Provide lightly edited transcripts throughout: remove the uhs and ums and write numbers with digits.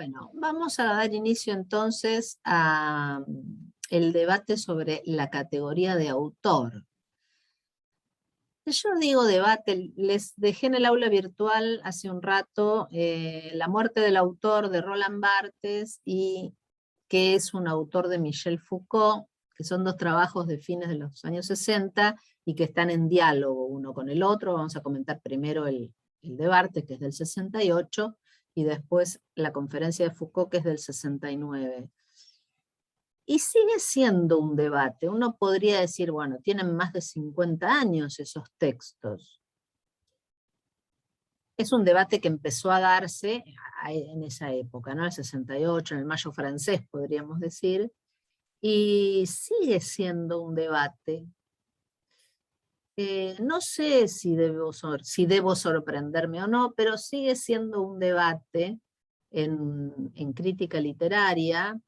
Bueno, vamos a dar inicio entonces a el debate sobre la categoría de autor. Yo digo debate, les dejé en el aula virtual hace un rato La muerte del autor de Roland Barthes y que es un autor de Michel Foucault, que son dos trabajos de fines de los años 60 y que están en diálogo uno con el otro. Vamos a comentar primero el de Barthes, que es del 68, y después la conferencia de Foucault, que es del 69. Y sigue siendo un debate. Uno podría decir, bueno, tienen más de 50 años esos textos. Es un debate que empezó a darse en esa época, ¿no? El 68, en el Mayo francés, podríamos decir, y sigue siendo un debate. No sé si debo sorprenderme o no, pero sigue siendo un debate en crítica literaria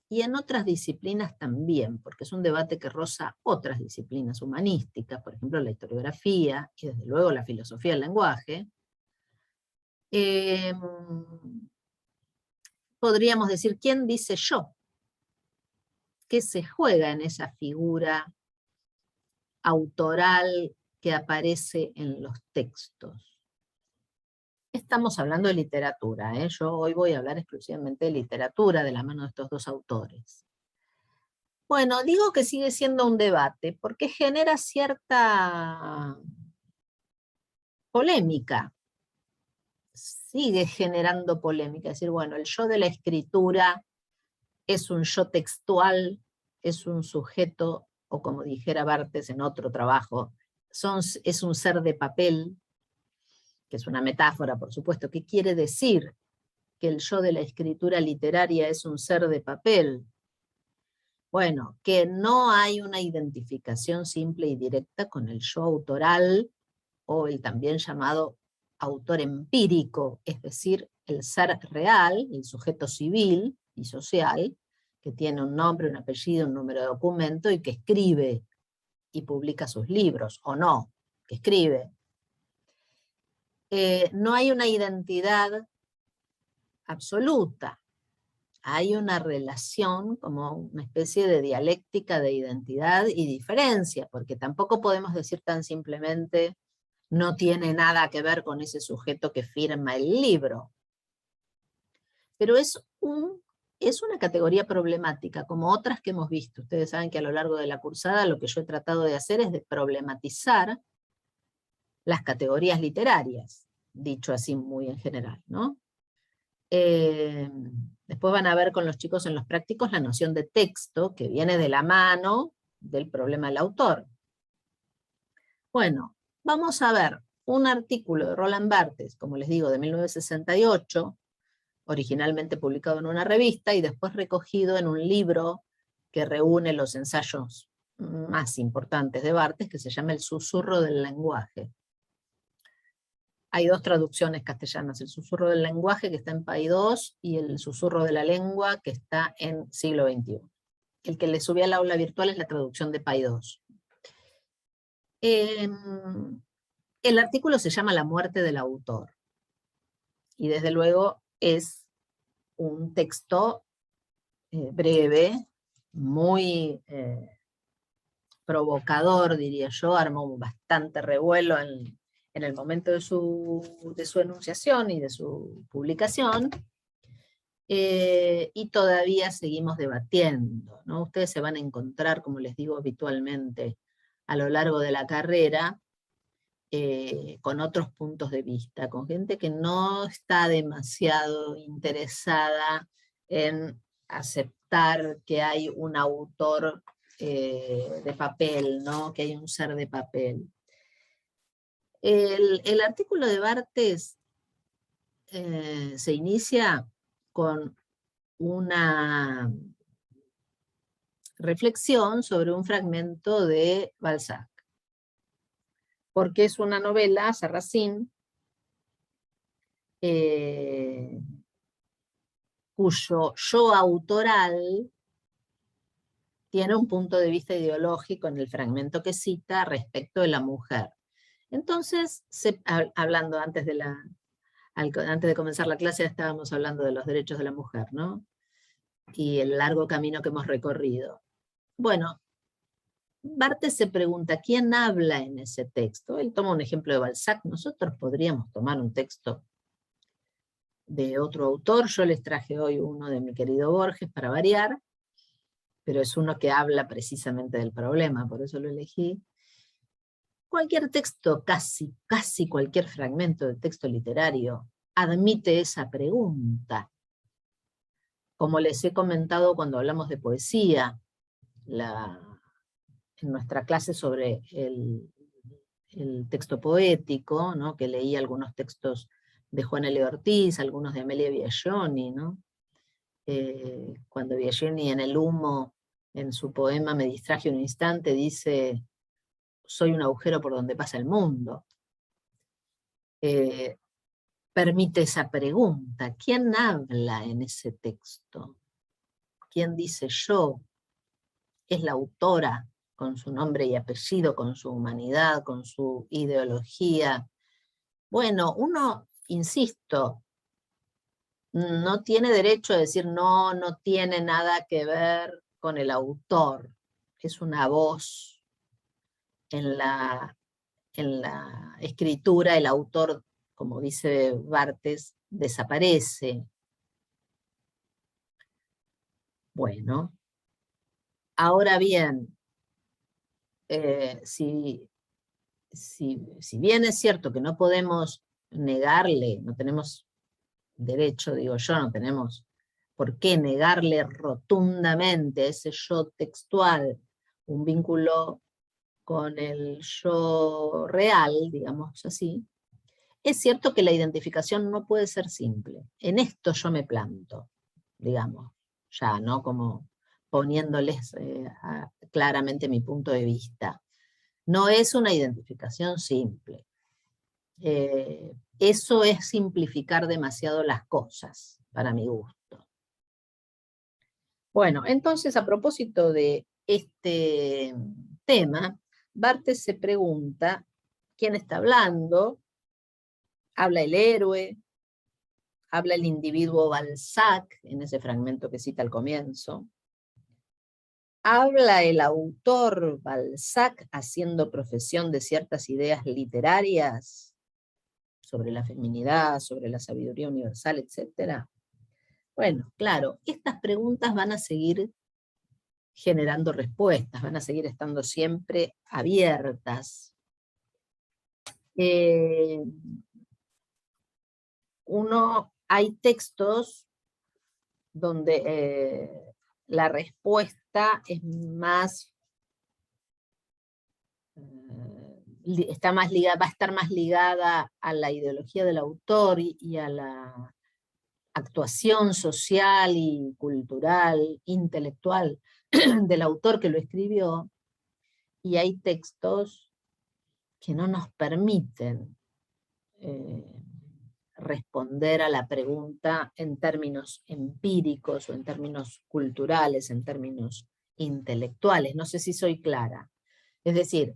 y en otras disciplinas también, porque es un debate que roza otras disciplinas humanísticas, por ejemplo la historiografía y desde luego la filosofía del lenguaje. Podríamos decir, ¿quién dice yo? ¿Qué se juega en esa figura autoral que aparece en los textos? Estamos hablando de literatura, ¿eh? Yo hoy voy a hablar exclusivamente de literatura de la mano de estos dos autores. Bueno, digo que sigue siendo un debate porque genera cierta polémica. Sigue generando polémica. Es decir, bueno, el yo de la escritura es un yo textual, es un sujeto, o como dijera Barthes en otro trabajo, es un ser de papel, que es una metáfora, por supuesto. ¿Qué quiere decir que el yo de la escritura literaria es un ser de papel? Bueno, que no hay una identificación simple y directa con el yo autoral, o el también llamado autor empírico, es decir, el ser real, el sujeto civil y social, que tiene un nombre, un apellido, un número de documento, y que escribe y publica sus libros, o no, que escribe. No hay una identidad absoluta, hay una relación como una especie de dialéctica de identidad y diferencia, porque tampoco podemos decir tan simplemente no tiene nada que ver con ese sujeto que firma el libro. Pero es una categoría problemática, como otras que hemos visto. Ustedes saben que a lo largo de la cursada lo que yo he tratado de hacer es de problematizar las categorías literarias, dicho así muy en general, ¿no? Después van a ver con los chicos en los prácticos la noción de texto, que viene de la mano del problema del autor. Bueno, vamos a ver un artículo de Roland Barthes, como les digo, de 1968, originalmente publicado en una revista y después recogido en un libro que reúne los ensayos más importantes de Barthes, que se llama El susurro del lenguaje. Hay dos traducciones castellanas, el susurro del lenguaje, que está en Paidós, y el susurro de la lengua, que está en siglo XXI. El que le subí al aula virtual es la traducción de Paidós. El artículo se llama La muerte del autor, y desde luego es un texto breve, muy provocador, diría yo, armó bastante revuelo en el momento de su enunciación y de su publicación, y todavía seguimos debatiendo, ¿no? Ustedes se van a encontrar, como les digo habitualmente, a lo largo de la carrera, con otros puntos de vista, con gente que no está demasiado interesada en aceptar que hay un autor de papel, ¿no? Que hay un ser de papel. El artículo de Barthes se inicia con una reflexión sobre un fragmento de Balzac, porque es una novela, Sarracín, cuyo yo autoral tiene un punto de vista ideológico en el fragmento que cita respecto de la mujer. Entonces, hablando antes de Antes de comenzar la clase estábamos hablando de los derechos de la mujer, ¿no? Y el largo camino que hemos recorrido. Bueno, Barthes se pregunta, ¿quién habla en ese texto? Él toma un ejemplo de Balzac, nosotros podríamos tomar un texto de otro autor, yo les traje hoy uno de mi querido Borges para variar, pero es uno que habla precisamente del problema, por eso lo elegí. Cualquier texto, casi cualquier fragmento de texto literario, admite esa pregunta. Como les he comentado cuando hablamos de poesía, en nuestra clase sobre el texto poético, ¿no? Que leí algunos textos de Juan L. Ortiz, algunos de Amelia Biagioni, ¿no? Cuando Biagioni en El humo, en su poema Me distraje un instante, dice, soy un agujero por donde pasa el mundo. Permite esa pregunta, ¿quién habla en ese texto? ¿Quién dice yo? ¿Es la autora con su nombre y apellido, con su humanidad, con su ideología? Bueno, uno, insisto, no tiene derecho a decir no, no tiene nada que ver con el autor. Es una voz en la escritura, el autor, como dice Barthes, desaparece. Bueno, ahora bien, si bien es cierto que no podemos negarle, no tenemos derecho, digo yo, no tenemos por qué negarle rotundamente a ese yo textual un vínculo con el yo real, digamos así, es cierto que la identificación no puede ser simple. En esto yo me planto, digamos, ya, ¿no? Como poniéndoles claramente mi punto de vista. No es una identificación simple. Eso es simplificar demasiado las cosas, para mi gusto. Bueno, entonces a propósito de este tema, Barthes se pregunta, ¿quién está hablando? ¿Habla el héroe? ¿Habla el individuo Balzac, en ese fragmento que cita al comienzo? ¿Habla el autor Balzac haciendo profesión de ciertas ideas literarias sobre la feminidad, sobre la sabiduría universal, etcétera? Bueno, claro, estas preguntas van a seguir generando respuestas, van a seguir estando siempre abiertas. Hay textos donde la respuesta es más, va a estar más ligada a la ideología del autor y a la actuación social y cultural, intelectual del autor que lo escribió, y hay textos que no nos permiten responder a la pregunta en términos empíricos o en términos culturales, en términos intelectuales. No sé si soy clara. Es decir,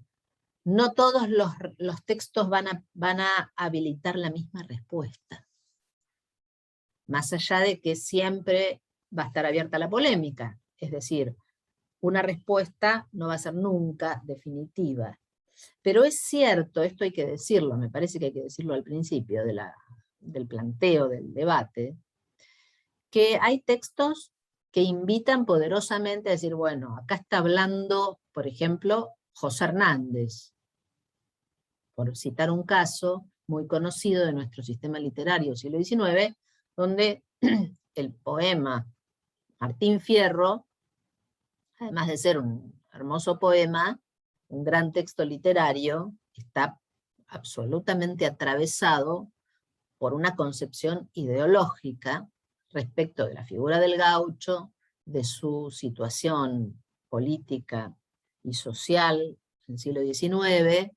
no todos los textos van a habilitar la misma respuesta. Más allá de que siempre va a estar abierta la polémica. Es decir, una respuesta no va a ser nunca definitiva. Pero es cierto, esto hay que decirlo, me parece que hay que decirlo al principio del planteo, del debate, que hay textos que invitan poderosamente a decir, bueno, acá está hablando, por ejemplo, José Hernández, por citar un caso muy conocido de nuestro sistema literario del siglo XIX, donde el poema Martín Fierro, además de ser un hermoso poema, un gran texto literario, está absolutamente atravesado por una concepción ideológica respecto de la figura del gaucho, de su situación política y social en el siglo XIX,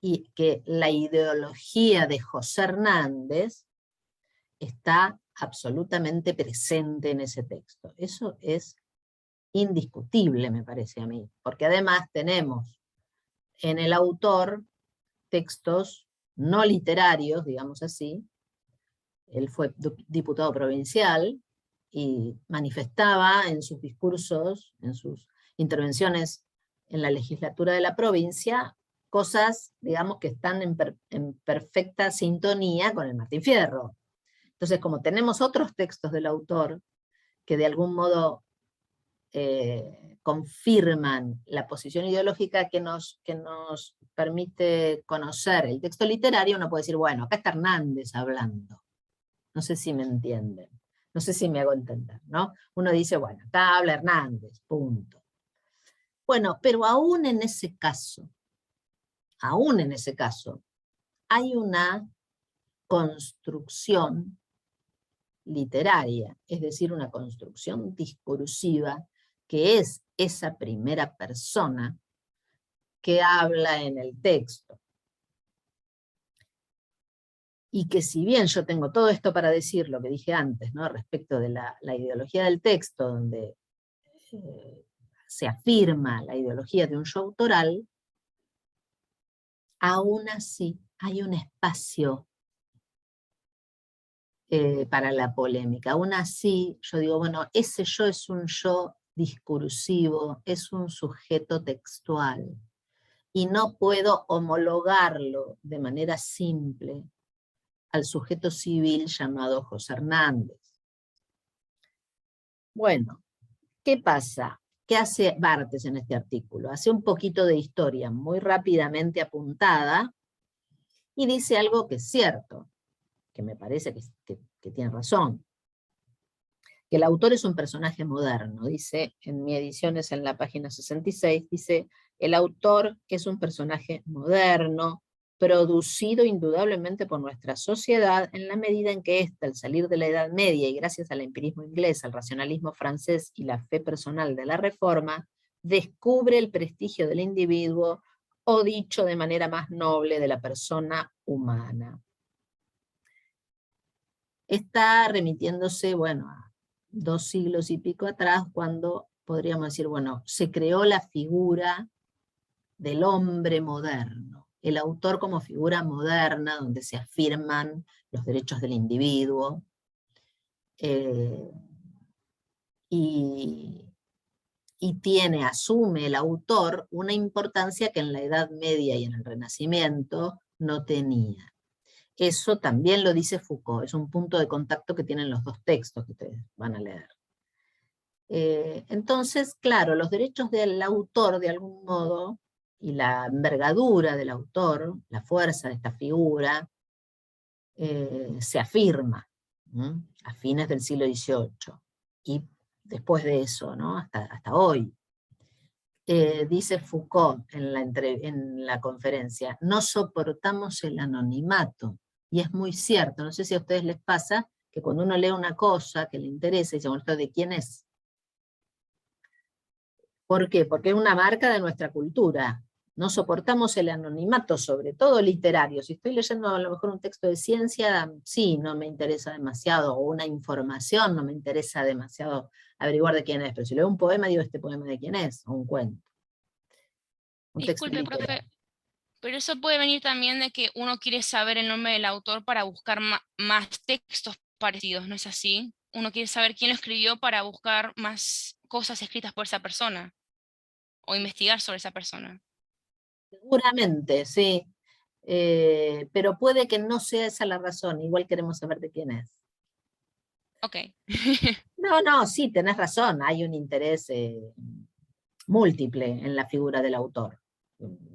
y que la ideología de José Hernández está absolutamente presente en ese texto. Eso es indiscutible, me parece a mí, porque además tenemos en el autor textos no literarios, digamos así, él fue diputado provincial y manifestaba en sus discursos, en sus intervenciones en la legislatura de la provincia, cosas, digamos, que están en perfecta sintonía con el Martín Fierro. Entonces, como tenemos otros textos del autor que de algún modo confirman la posición ideológica que nos permite conocer el texto literario, uno puede decir, bueno, acá está Hernández hablando. No sé si me entienden, no sé si me hago entender, ¿no? Uno dice, bueno, acá habla Hernández, punto. Bueno, pero aún en ese caso, hay una construcción literaria, es decir, una construcción discursiva, que es esa primera persona que habla en el texto. Y que si bien yo tengo todo esto para decir, lo que dije antes, ¿no? Respecto de la ideología del texto, donde se afirma la ideología de un yo autoral, aún así hay un espacio para la polémica. Aún así, yo digo, bueno, ese yo es un yo discursivo, es un sujeto textual, y no puedo homologarlo de manera simple al sujeto civil llamado José Hernández. Bueno, ¿qué pasa? ¿Qué hace Barthes en este artículo? Hace un poquito de historia muy rápidamente apuntada y dice algo que es cierto, que me parece que tiene razón. Que el autor es un personaje moderno, dice en mi edición, es en la página 66, dice, el autor es un personaje moderno, producido indudablemente por nuestra sociedad, en la medida en que ésta, al salir de la Edad Media y gracias al empirismo inglés, al racionalismo francés y la fe personal de la Reforma, descubre el prestigio del individuo, o dicho de manera más noble, de la persona humana. Está remitiéndose, bueno, a 2 siglos y pico atrás, cuando podríamos decir, bueno, se creó la figura del hombre moderno, el autor como figura moderna, donde se afirman los derechos del individuo, y asume el autor una importancia que en la Edad Media y en el Renacimiento no tenía. Eso también lo dice Foucault, es un punto de contacto que tienen los dos textos que ustedes van a leer. Entonces, claro, los derechos del autor, de algún modo, y la envergadura del autor, la fuerza de esta figura, se afirma a fines del siglo XVIII, y después de eso, ¿no? hasta hoy. Dice Foucault en la conferencia, no soportamos el anonimato, y es muy cierto, no sé si a ustedes les pasa, que cuando uno lee una cosa que le interesa, y dice, bueno, ¿esto de quién es? ¿Por qué? Porque es una marca de nuestra cultura. No soportamos el anonimato, sobre todo literario. Si estoy leyendo a lo mejor un texto de ciencia, sí, no me interesa demasiado, o una información, no me interesa demasiado averiguar de quién es, pero si leo un poema, digo, ¿este poema de quién es? O un cuento. Un texto Disculpe, literario. profe, pero eso puede venir también de que uno quiere saber el nombre del autor para buscar más textos parecidos, ¿no es así? Uno quiere saber quién lo escribió para buscar más cosas escritas por esa persona o investigar sobre esa persona. Seguramente, sí. Pero puede que no sea esa la razón, igual queremos saber de quién es. Ok. No, sí, tenés razón, hay un interés múltiple en la figura del autor.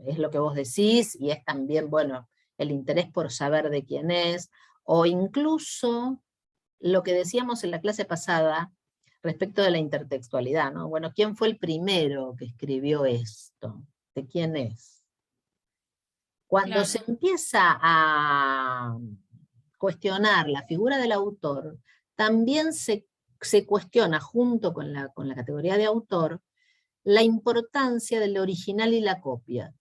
Es lo que vos decís, y es también, bueno, el interés por saber de quién es, o incluso lo que decíamos en la clase pasada respecto de la intertextualidad, ¿no? Bueno, ¿quién fue el primero que escribió esto? ¿De quién es? Cuando se Claro. empieza a cuestionar la figura del autor, también se cuestiona, junto con la categoría de autor, la importancia del original y la copia.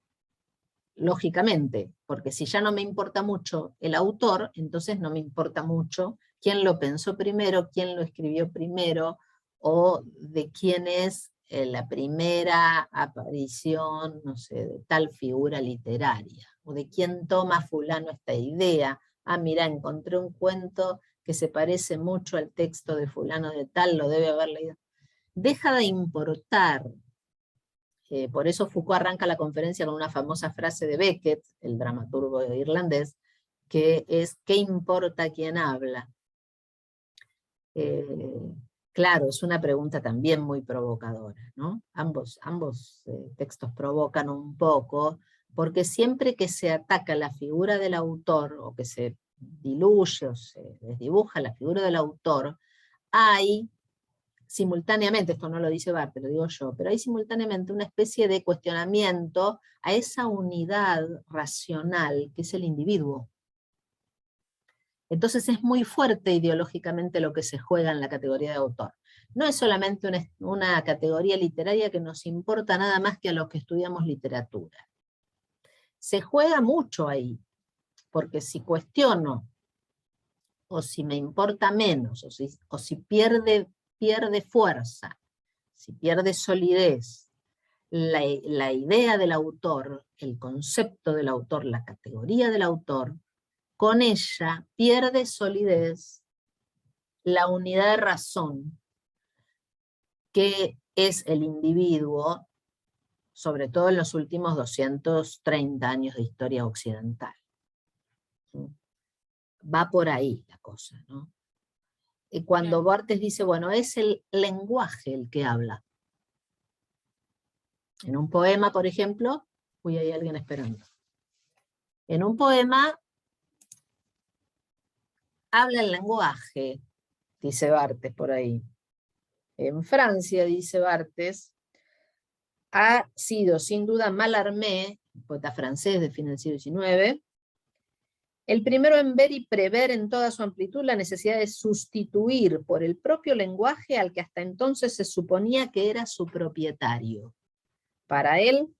Lógicamente, porque si ya no me importa mucho el autor, entonces no me importa mucho quién lo pensó primero, quién lo escribió primero, o de quién es la primera aparición, no sé, de tal figura literaria, o de quién toma fulano esta idea. Ah, mira, encontré un cuento que se parece mucho al texto de fulano de tal, lo debe haber leído. Deja de importar. Por eso Foucault arranca la conferencia con una famosa frase de Beckett, el dramaturgo irlandés, que es, ¿qué importa quién habla? Claro, es una pregunta también muy provocadora, ¿no? Ambos textos provocan un poco, porque siempre que se ataca la figura del autor, o que se diluye o se desdibuja la figura del autor, hay simultáneamente, esto no lo dice Barthes, lo digo yo, pero hay simultáneamente una especie de cuestionamiento a esa unidad racional que es el individuo. Entonces es muy fuerte ideológicamente lo que se juega en la categoría de autor. No es solamente una categoría literaria que nos importa nada más que a los que estudiamos literatura. Se juega mucho ahí, porque si cuestiono, o si me importa menos, o si pierde fuerza, si pierde solidez, la idea del autor, el concepto del autor, la categoría del autor, con ella pierde solidez la unidad de razón que es el individuo, sobre todo en los últimos 230 años de historia occidental. Va por ahí la cosa, ¿no? Y cuando Barthes dice, bueno, es el lenguaje el que habla. En un poema, por ejemplo, uy, hay alguien esperando. En un poema habla el lenguaje, dice Barthes por ahí. En Francia, dice Barthes, ha sido sin duda Mallarmé, poeta francés de fin del siglo XIX, el primero en ver y prever en toda su amplitud la necesidad de sustituir por el propio lenguaje al que hasta entonces se suponía que era su propietario. Para él,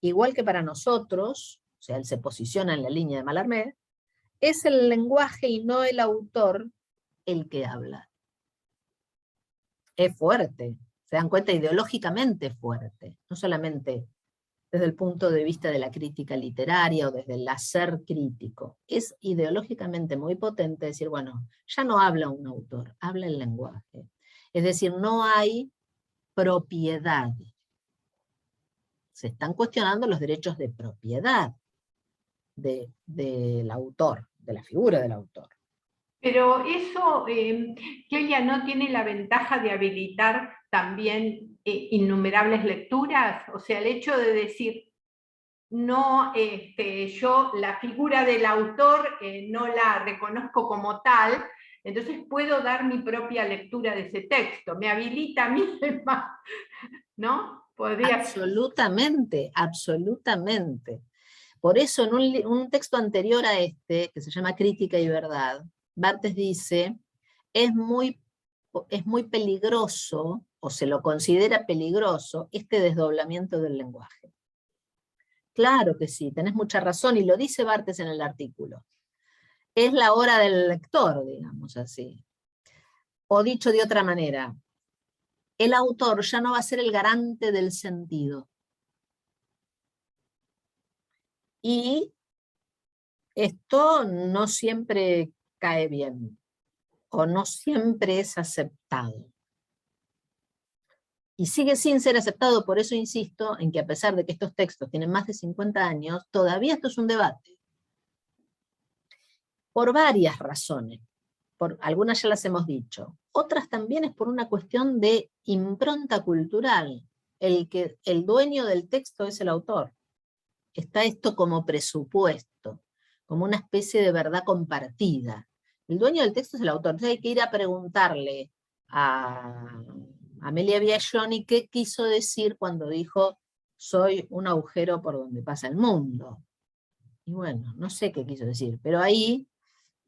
igual que para nosotros, o sea, él se posiciona en la línea de Mallarmé, es el lenguaje y no el autor el que habla. Es fuerte, se dan cuenta, ideológicamente fuerte, no solamente desde el punto de vista de la crítica literaria o desde el hacer crítico. Es ideológicamente muy potente decir, bueno, ya no habla un autor, habla el lenguaje. Es decir, no hay propiedad. Se están cuestionando los derechos de propiedad del autor, de la figura del autor. Pero eso, Clelia, ¿no tiene la ventaja de habilitar también innumerables lecturas? O sea, el hecho de decir, no, yo la figura del autor no la reconozco como tal, entonces puedo dar mi propia lectura de ese texto, me habilita a mí misma, ¿no? Podría... Absolutamente, absolutamente. Por eso en un texto anterior a este, que se llama Crítica y Verdad, Barthes dice, es muy peligroso, o se lo considera peligroso, este desdoblamiento del lenguaje. Claro que sí, tenés mucha razón, y lo dice Barthes en el artículo. Es la hora del lector, digamos así. O dicho de otra manera, el autor ya no va a ser el garante del sentido. Y esto no siempre cae bien, o no siempre es aceptado. Y sigue sin ser aceptado, por eso insisto en que a pesar de que estos textos tienen más de 50 años, todavía esto es un debate. Por varias razones. Algunas ya las hemos dicho. Otras también es por una cuestión de impronta cultural. El dueño del texto es el autor. Está esto como presupuesto, como una especie de verdad compartida. El dueño del texto es el autor. Entonces hay que ir a preguntarle a Amelia Biagioni qué quiso decir cuando dijo soy un agujero por donde pasa el mundo. Y bueno, no sé qué quiso decir, pero ahí,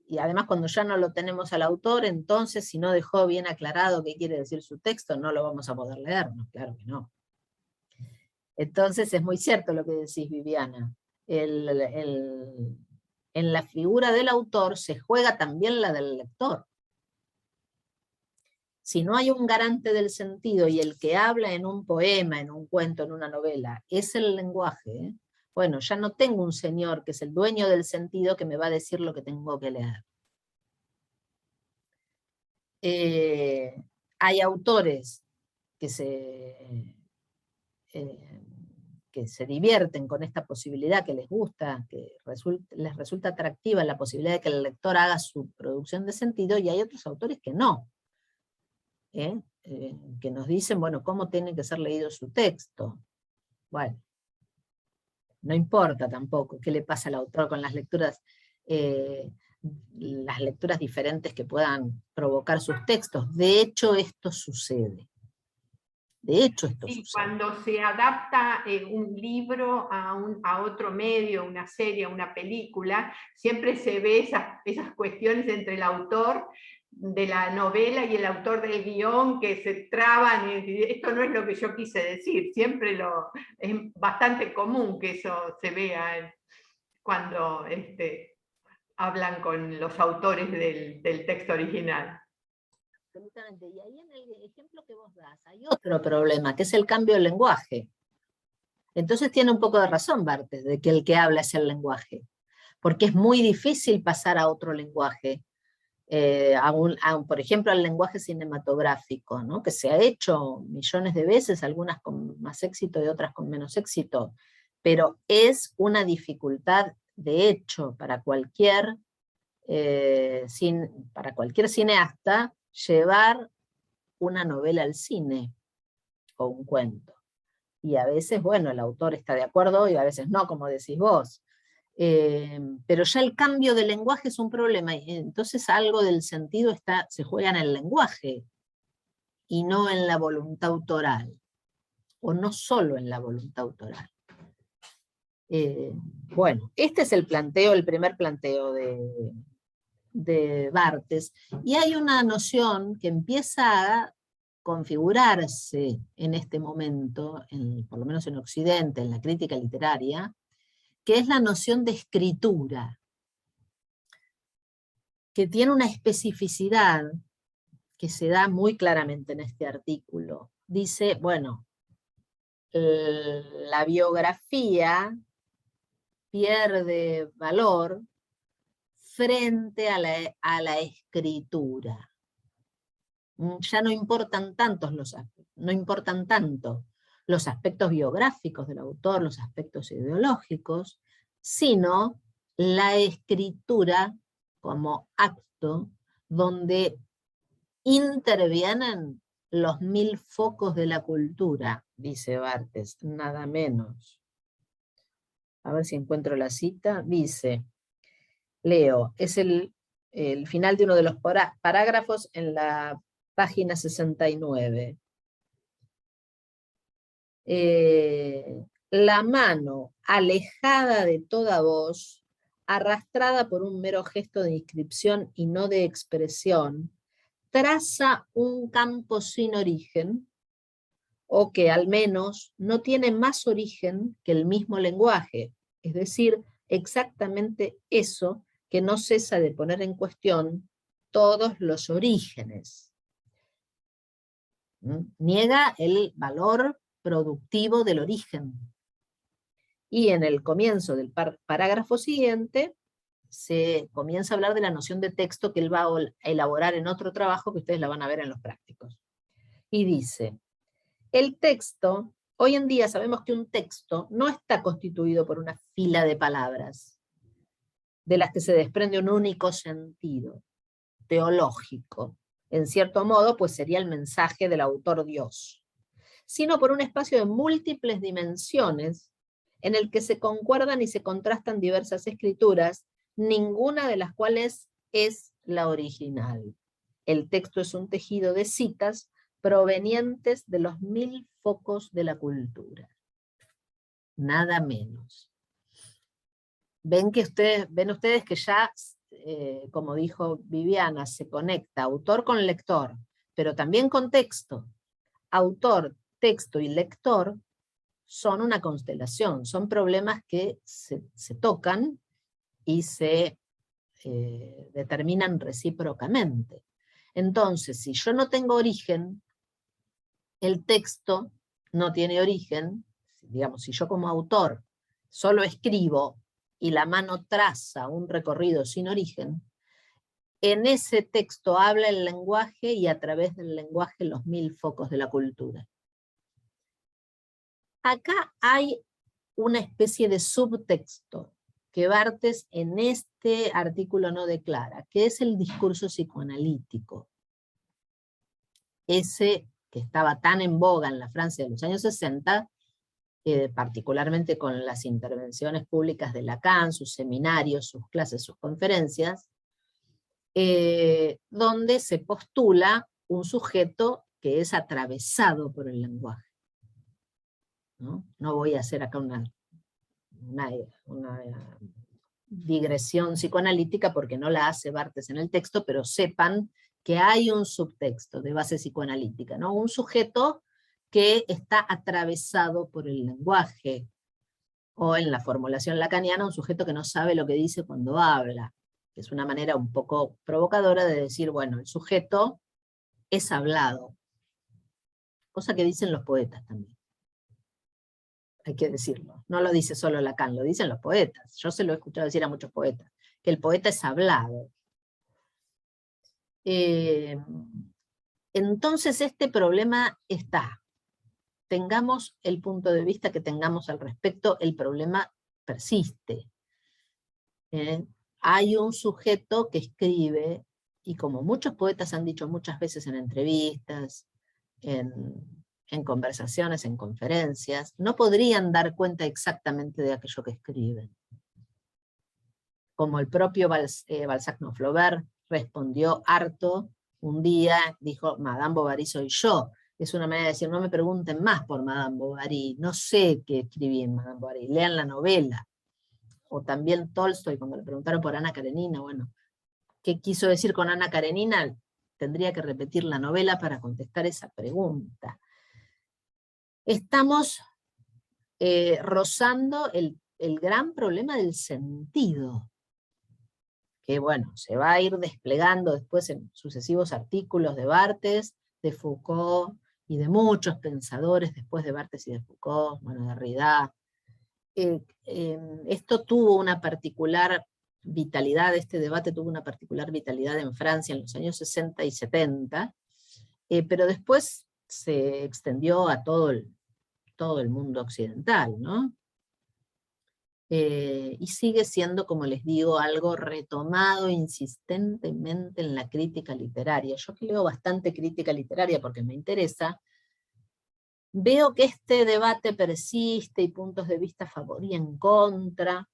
y además cuando ya no lo tenemos al autor, entonces si no dejó bien aclarado qué quiere decir su texto, no lo vamos a poder leer, ¿no? Claro que no. Entonces es muy cierto lo que decís, Viviana. En la figura del autor se juega también la del lector. Si no hay un garante del sentido y el que habla en un poema, en un cuento, en una novela, es el lenguaje, bueno, ya no tengo un señor que es el dueño del sentido que me va a decir lo que tengo que leer. hay autores que se divierten con esta posibilidad, que les gusta, que les resulta atractiva la posibilidad de que el lector haga su producción de sentido, y hay otros autores que no, que nos dicen, bueno, cómo tiene que ser leído su texto. Bueno, no importa tampoco qué le pasa al autor con las lecturas diferentes que puedan provocar sus textos. De hecho, esto sucede. De hecho, esto sucede. Cuando se adapta un libro a otro medio, una serie, una película, siempre se ve esas cuestiones entre el autor de la novela y el autor del guión que se traban, y esto no es lo que yo quise decir. Siempre es bastante común que eso se vea cuando hablan con los autores del texto original. Absolutamente. Y ahí en el ejemplo que vos das hay otro problema, que es el cambio del lenguaje. Entonces tiene un poco de razón Barthes, de que el que habla es el lenguaje, porque es muy difícil pasar a otro lenguaje, por ejemplo al lenguaje cinematográfico, ¿no? Que se ha hecho millones de veces, algunas con más éxito y otras con menos éxito, pero es una dificultad de hecho para cualquier cineasta llevar una novela al cine o un cuento. Y a veces, bueno, el autor está de acuerdo y a veces no, como decís vos. Pero ya el cambio de lenguaje es un problema, y entonces algo del sentido se juega en el lenguaje y no en la voluntad autoral, o no solo en la voluntad autoral. Bueno, este es el primer planteo de Barthes, y hay una noción que empieza a configurarse en este momento, por lo menos en Occidente, en la crítica literaria, que es la noción de escritura, que tiene una especificidad que se da muy claramente en este artículo. Dice, bueno, la biografía pierde valor frente a la escritura. Ya no importan tanto los aspectos biográficos del autor, los aspectos ideológicos, sino la escritura como acto donde intervienen los 1000 focos de la cultura, dice Barthes, nada menos. A ver si encuentro la cita. Dice, leo, es el final de uno de los parágrafos en la página 69. La mano alejada de toda voz, arrastrada por un mero gesto de inscripción y no de expresión, traza un campo sin origen, o que al menos no tiene más origen que el mismo lenguaje, es decir, exactamente eso que no cesa de poner en cuestión todos los orígenes. Niega el valor productivo del origen. Y en el comienzo del parágrafo siguiente se comienza a hablar de la noción de texto que él va a elaborar en otro trabajo que ustedes la van a ver en los prácticos. Y dice, el texto, hoy en día sabemos que un texto no está constituido por una fila de palabras, de las que se desprende un único sentido teológico, en cierto modo, pues sería el mensaje del autor Dios, sino por un espacio de múltiples dimensiones en el que se concuerdan y se contrastan diversas escrituras, ninguna de las cuales es la original. El texto es un tejido de citas provenientes de los 1000 focos de la cultura. Nada menos. Ven ustedes que ya, como dijo Viviana, se conecta autor con lector, pero también con texto. Autor, texto y lector son una constelación, son problemas que se tocan y se determinan recíprocamente. Entonces, si yo no tengo origen, el texto no tiene origen, digamos, si yo como autor solo escribo y la mano traza un recorrido sin origen, en ese texto habla el lenguaje y a través del lenguaje los 1000 focos de la cultura. Acá hay una especie de subtexto que Barthes en este artículo no declara, que es el discurso psicoanalítico. Ese que estaba tan en boga en la Francia de los años 60, particularmente con las intervenciones públicas de Lacan, sus seminarios, sus clases, sus conferencias, donde se postula un sujeto que es atravesado por el lenguaje. No voy a hacer acá una digresión psicoanalítica porque no la hace Barthes en el texto, pero sepan que hay un subtexto de base psicoanalítica, ¿no? Un sujeto que está atravesado por el lenguaje, o en la formulación lacaniana, un sujeto que no sabe lo que dice cuando habla, que es una manera un poco provocadora de decir, bueno, el sujeto es hablado, cosa que dicen los poetas también. Hay que decirlo, no lo dice solo Lacan, lo dicen los poetas. Yo se lo he escuchado decir a muchos poetas, que el poeta es hablado. Entonces este problema está. Tengamos el punto de vista que tengamos al respecto, el problema persiste. Hay un sujeto que escribe, y como muchos poetas han dicho muchas veces en entrevistas, en conversaciones, en conferencias, no podrían dar cuenta exactamente de aquello que escriben. Como el propio Balzac no, Flaubert respondió harto un día, dijo, Madame Bovary soy yo. Es una manera de decir, no me pregunten más por Madame Bovary, no sé qué escribí en Madame Bovary, lean la novela. O también Tolstoy, cuando le preguntaron por Ana Karenina, bueno, ¿qué quiso decir con Ana Karenina? Tendría que repetir la novela para contestar esa pregunta. Estamos rozando el gran problema del sentido, que bueno, se va a ir desplegando después en sucesivos artículos de Barthes, de Foucault, y de muchos pensadores después de Barthes y de Foucault, bueno, de Derrida. Esto tuvo una particular vitalidad, este debate tuvo una particular vitalidad en Francia en los años 60 y 70, pero después se extendió a todo el mundo occidental, ¿no? Y sigue siendo, como les digo, algo retomado insistentemente en la crítica literaria. Yo que leo bastante crítica literaria porque me interesa, veo que este debate persiste y puntos de vista a favor y en contra,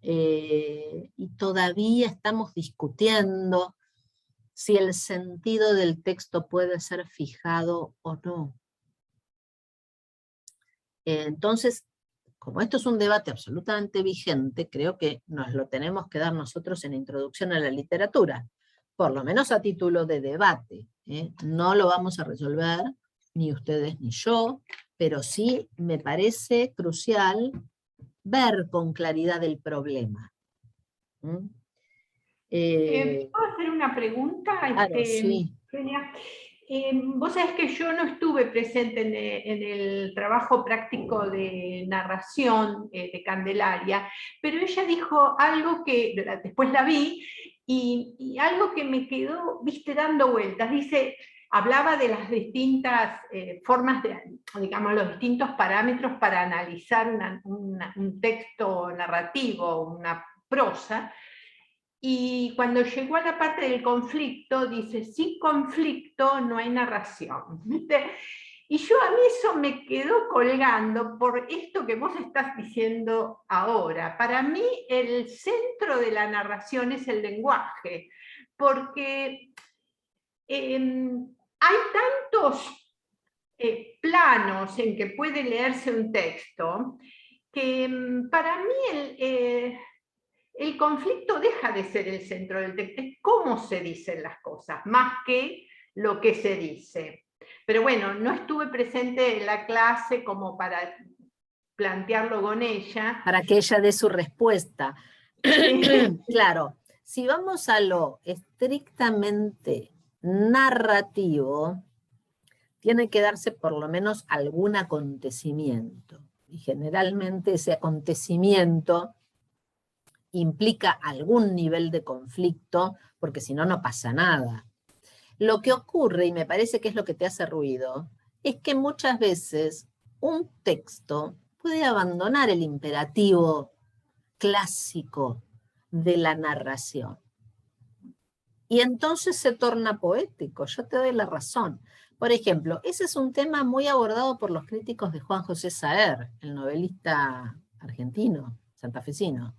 y todavía estamos discutiendo si el sentido del texto puede ser fijado o no. Entonces, como esto es un debate absolutamente vigente, creo que nos lo tenemos que dar nosotros en Introducción a la Literatura, por lo menos a título de debate. No lo vamos a resolver, ni ustedes ni yo, pero sí me parece crucial ver con claridad el problema. ¿Puedo hacer una pregunta? Claro, sí. Vos sabés que yo no estuve presente en el trabajo práctico de narración de Candelaria, pero ella dijo algo que después la vi, y algo que me quedó, viste, dando vueltas. Dice, hablaba de las distintas formas, digamos, los distintos parámetros para analizar un texto narrativo, una prosa. Y cuando llegó a la parte del conflicto, dice, sin conflicto no hay narración. ¿Viste? Y a mí eso me quedó colgando por esto que vos estás diciendo ahora. Para mí el centro de la narración es el lenguaje, porque hay tantos planos en que puede leerse un texto, que para mí el conflicto deja de ser el centro del texto, es cómo se dicen las cosas, más que lo que se dice. Pero bueno, no estuve presente en la clase como para plantearlo con ella. Para que ella dé su respuesta. Claro, si vamos a lo estrictamente narrativo, tiene que darse por lo menos algún acontecimiento. Y generalmente ese acontecimiento implica algún nivel de conflicto, porque si no, no pasa nada. Lo que ocurre, y me parece que es lo que te hace ruido, es que muchas veces un texto puede abandonar el imperativo clásico de la narración. Y entonces se torna poético, yo te doy la razón. Por ejemplo, ese es un tema muy abordado por los críticos de Juan José Saer, el novelista argentino, santafesino.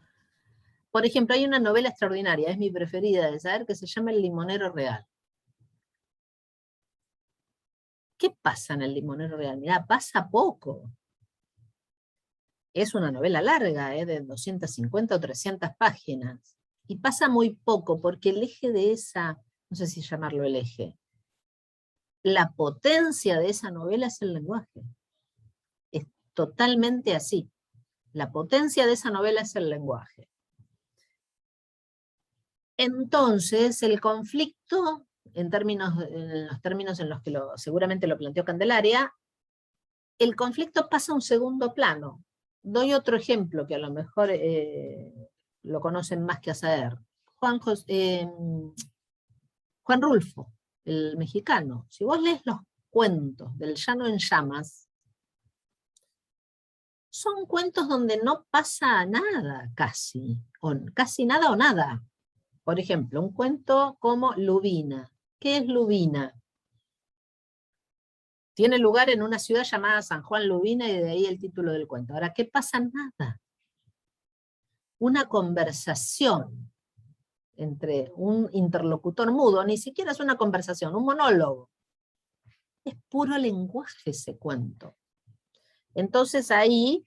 Por ejemplo, hay una novela extraordinaria, es mi preferida de Saer, que se llama El limonero real. ¿Qué pasa en El limonero real? Mirá, pasa poco. Es una novela larga, de 250 o 300 páginas. Y pasa muy poco, porque el eje de esa, no sé si llamarlo el eje, la potencia de esa novela es el lenguaje. Es totalmente así. La potencia de esa novela es el lenguaje. Entonces, el conflicto, en los términos en los que seguramente lo planteó Candelaria, el conflicto pasa a un segundo plano. Doy otro ejemplo que a lo mejor lo conocen más que a Saer. Juan Rulfo, el mexicano. Si vos lees los cuentos del Llano en Llamas, son cuentos donde no pasa nada casi, o casi nada o nada. Por ejemplo, un cuento como Lubina. ¿Qué es Lubina? Tiene lugar en una ciudad llamada San Juan Lubina y de ahí el título del cuento. Ahora, ¿qué pasa? Nada. Una conversación entre un interlocutor mudo, ni siquiera es una conversación, un monólogo. Es puro lenguaje ese cuento. Entonces ahí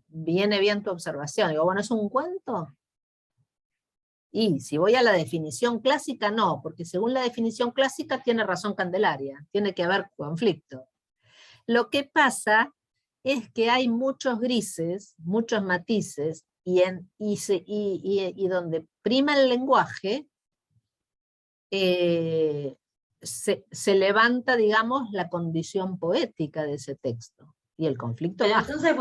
viene bien tu observación. Digo, bueno, ¿es un cuento? Y si voy a la definición clásica, no, porque según la definición clásica tiene razón Candelaria, tiene que haber conflicto. Lo que pasa es que hay muchos grises, muchos matices, y donde prima el lenguaje, se levanta, digamos, la condición poética de ese texto, y el conflicto Pero baja. entonces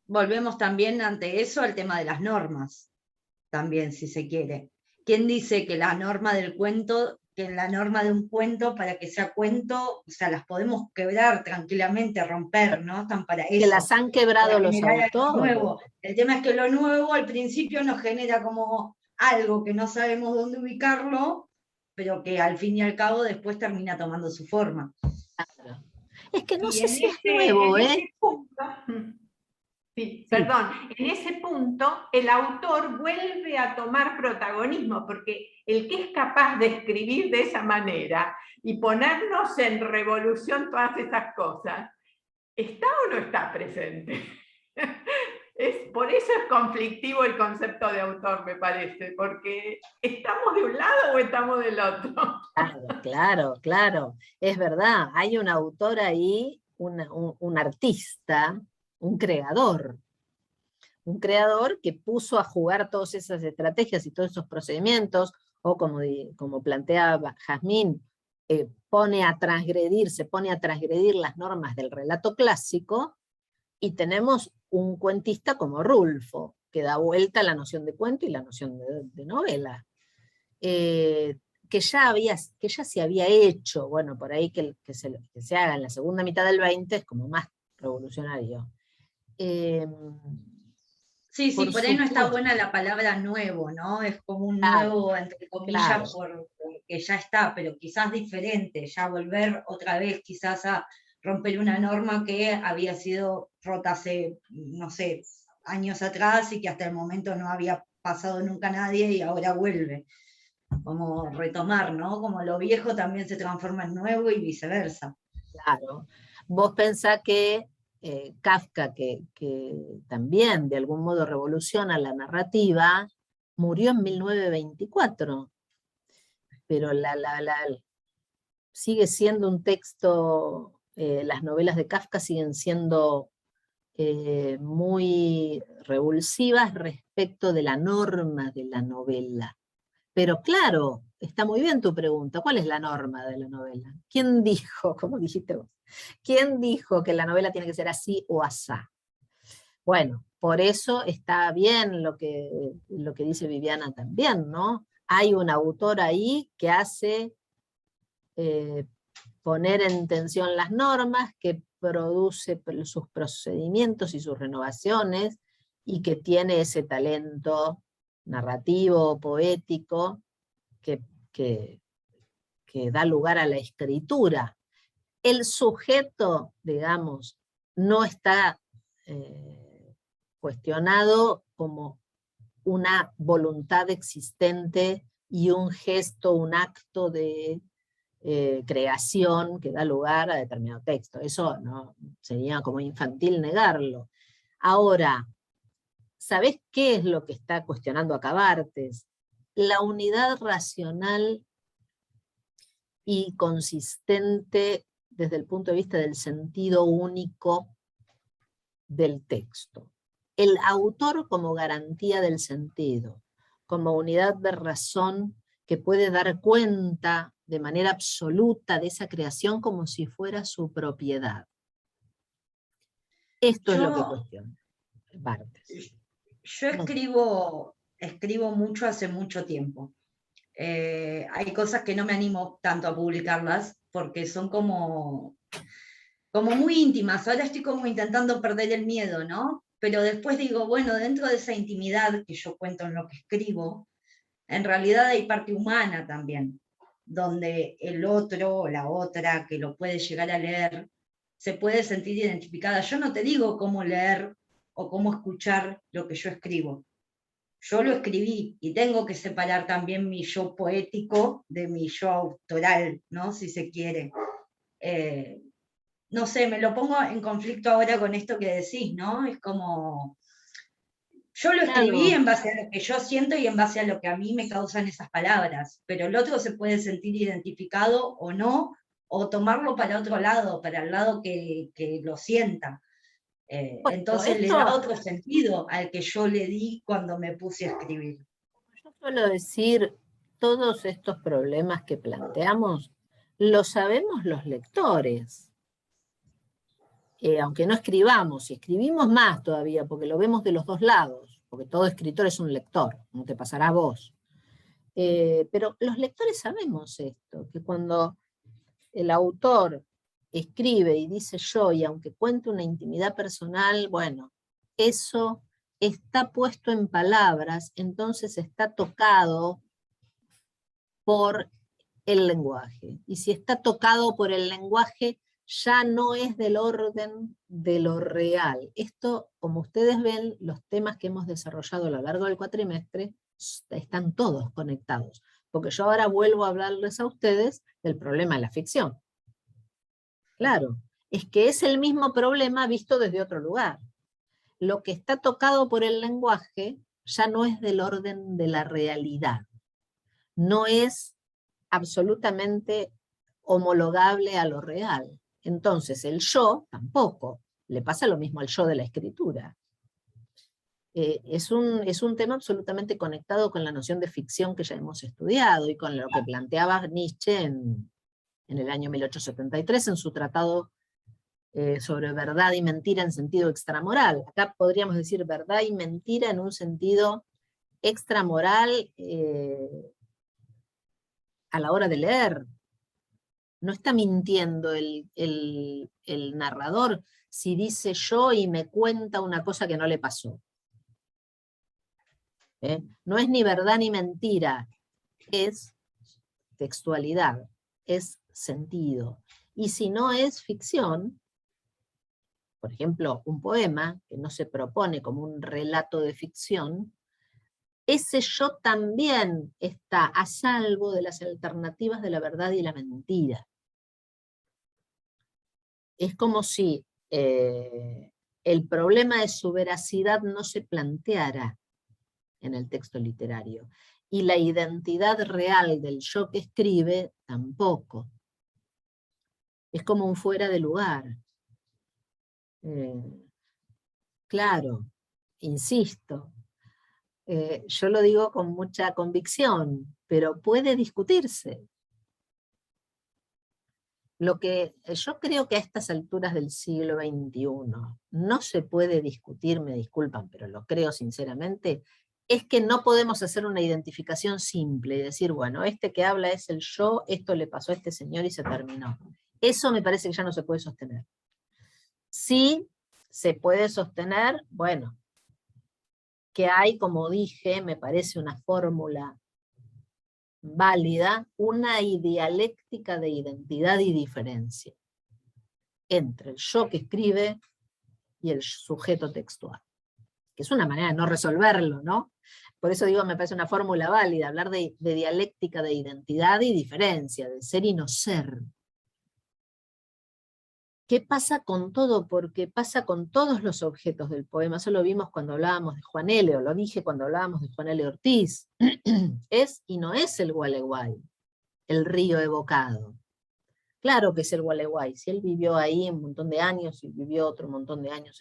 volvemos también ante eso al tema de las normas, también, si se quiere. ¿Quién dice que la norma del cuento, que la norma de un cuento, para que sea cuento, o sea, las podemos quebrar tranquilamente, romper, ¿no? Están para eso. Que las han quebrado para los generar algo autores. nuevo. El tema es que lo nuevo al principio nos genera como algo que no sabemos dónde ubicarlo, pero que al fin y al cabo después termina tomando su forma. Claro. Es que no Y sé si es nuevo, en ese punto, sí, perdón, en ese punto el autor vuelve a tomar protagonismo, porque el que es capaz de escribir de esa manera y ponernos en revolución todas esas cosas, ¿está o no está presente? Por eso es conflictivo el concepto de autor, me parece, porque ¿estamos de un lado o estamos del otro? Claro, es verdad, hay un autor ahí, un artista, un creador que puso a jugar todas esas estrategias y todos esos procedimientos, o como planteaba Jazmín, se pone a transgredir las normas del relato clásico, y tenemos un cuentista como Rulfo, que da vuelta a la noción de cuento y la noción de novela. Que ya se había hecho, bueno, por ahí que se haga en la segunda mitad del 20 es como más revolucionario. Sí, por ahí no está buena la palabra nuevo, ¿no? Es como un nuevo, entre comillas, porque ya está, pero quizás diferente, ya volver otra vez quizás a romper una norma que había sido rota hace, no sé, años atrás y que hasta el momento no había pasado nunca nadie y ahora vuelve. Como retomar, ¿no? Como lo viejo también se transforma en nuevo y viceversa. Claro. Vos pensás que Kafka, que también de algún modo revoluciona la narrativa, murió en 1924, pero sigue siendo un texto, las novelas de Kafka siguen siendo muy revulsivas respecto de la norma de la novela. Pero claro, está muy bien tu pregunta, ¿cuál es la norma de la novela? ¿Quién dijo, como dijiste vos, quién dijo que la novela tiene que ser así o asá? Bueno, por eso está bien lo que dice Viviana también, ¿no? Hay un autor ahí que hace poner en tensión las normas, que produce sus procedimientos y sus renovaciones, y que tiene ese talento narrativo, poético, que da lugar a la escritura. El sujeto, digamos, no está cuestionado como una voluntad existente y un gesto, un acto de creación que da lugar a determinado texto. Eso no sería como infantil negarlo. Ahora, ¿sabés qué es lo que está cuestionando acá Barthes? La unidad racional y consistente desde el punto de vista del sentido único del texto. El autor como garantía del sentido, como unidad de razón que puede dar cuenta de manera absoluta de esa creación como si fuera su propiedad. Esto es lo que cuestiona Barthes. Yo escribo mucho hace mucho tiempo. Hay cosas que no me animo tanto a publicarlas porque son como muy íntimas. Ahora estoy como intentando perder el miedo, ¿no? Pero después digo, bueno, dentro de esa intimidad que yo cuento en lo que escribo, en realidad hay parte humana también, donde el otro o la otra que lo puede llegar a leer se puede sentir identificada. Yo no te digo cómo leer o cómo escuchar lo que yo escribo. Yo lo escribí y tengo que separar también mi yo poético de mi yo autoral, ¿no? Si se quiere. No sé, me lo pongo en conflicto ahora con esto que decís, ¿no? Es como, yo lo escribí en base a lo que yo siento y en base a lo que a mí me causan esas palabras, pero el otro se puede sentir identificado o no, o tomarlo para otro lado, para el lado que lo sienta. Entonces le da otro sentido al que yo le di cuando me puse a escribir. Yo suelo decir, todos estos problemas que planteamos, los sabemos los lectores. Aunque no escribamos, y escribimos más todavía, porque lo vemos de los dos lados, porque todo escritor es un lector, no te pasará a vos. Pero los lectores sabemos esto, que cuando el autor escribe y dice yo, y aunque cuente una intimidad personal, bueno, eso está puesto en palabras, entonces está tocado por el lenguaje. Y si está tocado por el lenguaje, ya no es del orden de lo real. Esto, como ustedes ven, los temas que hemos desarrollado a lo largo del cuatrimestre están todos conectados, porque yo ahora vuelvo a hablarles a ustedes del problema de la ficción. Claro, es que es el mismo problema visto desde otro lugar. Lo que está tocado por el lenguaje ya no es del orden de la realidad, no es absolutamente homologable a lo real. Entonces el yo tampoco, le pasa lo mismo al yo de la escritura. Es un tema absolutamente conectado con la noción de ficción que ya hemos estudiado y con lo que planteaba Nietzsche en el año 1873 en su tratado sobre verdad y mentira en sentido extramoral. Acá podríamos decir verdad y mentira en un sentido extramoral a la hora de leer. No está mintiendo el narrador si dice yo y me cuenta una cosa que no le pasó. No es ni verdad ni mentira, es textualidad, es sentido. Y si no es ficción, por ejemplo, un poema que no se propone como un relato de ficción, ese yo también está a salvo de las alternativas de la verdad y la mentira. Es como si el problema de su veracidad no se planteara en el texto literario, y la identidad real del yo que escribe tampoco. Es como un fuera de lugar. Claro, insisto, yo lo digo con mucha convicción, pero puede discutirse. Lo que yo creo que a estas alturas del siglo XXI no se puede discutir, me disculpan, pero lo creo sinceramente, es que no podemos hacer una identificación simple y decir, bueno, este que habla es el yo, esto le pasó a este señor y se terminó. Eso me parece que ya no se puede sostener. Sí se puede sostener, bueno, que hay, como dije, me parece una fórmula válida, una dialéctica de identidad y diferencia entre el yo que escribe y el sujeto textual, que es una manera de no resolverlo, ¿no? Por eso digo, me parece una fórmula válida, hablar de dialéctica de identidad y diferencia, de ser y no ser. ¿Qué pasa con todo? Porque pasa con todos los objetos del poema. Eso lo vimos cuando hablábamos de Juan L., o lo dije cuando hablábamos de Juan L. Ortiz. Es y no es el Gualeguay, el río evocado. Claro que es el Gualeguay, si él vivió ahí un montón de años y vivió otro montón de años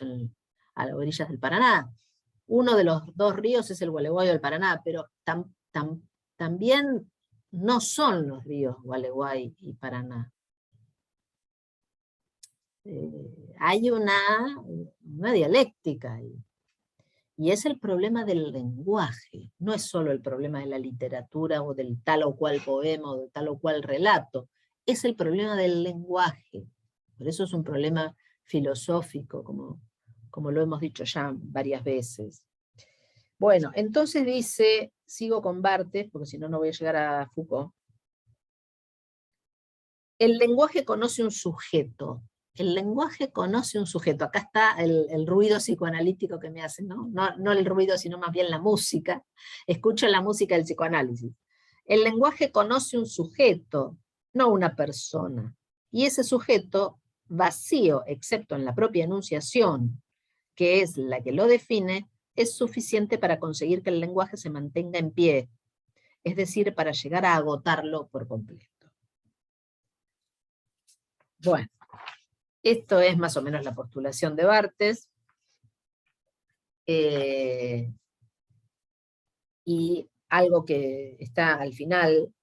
a las orillas del Paraná. Uno de los dos ríos es el Gualeguay o el Paraná, pero también no son los ríos Gualeguay y Paraná. Hay una dialéctica ahí. Y es el problema del lenguaje, no es solo el problema de la literatura o del tal o cual poema o de tal o cual relato, es el problema del lenguaje. Por eso es un problema filosófico, como lo hemos dicho ya varias veces. Bueno, entonces dice, sigo con Barthes, porque si no, no voy a llegar a Foucault. El lenguaje conoce un sujeto. El lenguaje conoce un sujeto. Acá está el ruido psicoanalítico que me hace, ¿no? No el ruido, sino más bien la música. Escucho la música del psicoanálisis. El lenguaje conoce un sujeto, no una persona. Y ese sujeto, vacío, excepto en la propia enunciación, que es la que lo define, es suficiente para conseguir que el lenguaje se mantenga en pie, es decir, para llegar a agotarlo por completo. Bueno, esto es más o menos la postulación de Barthes, y algo que está al final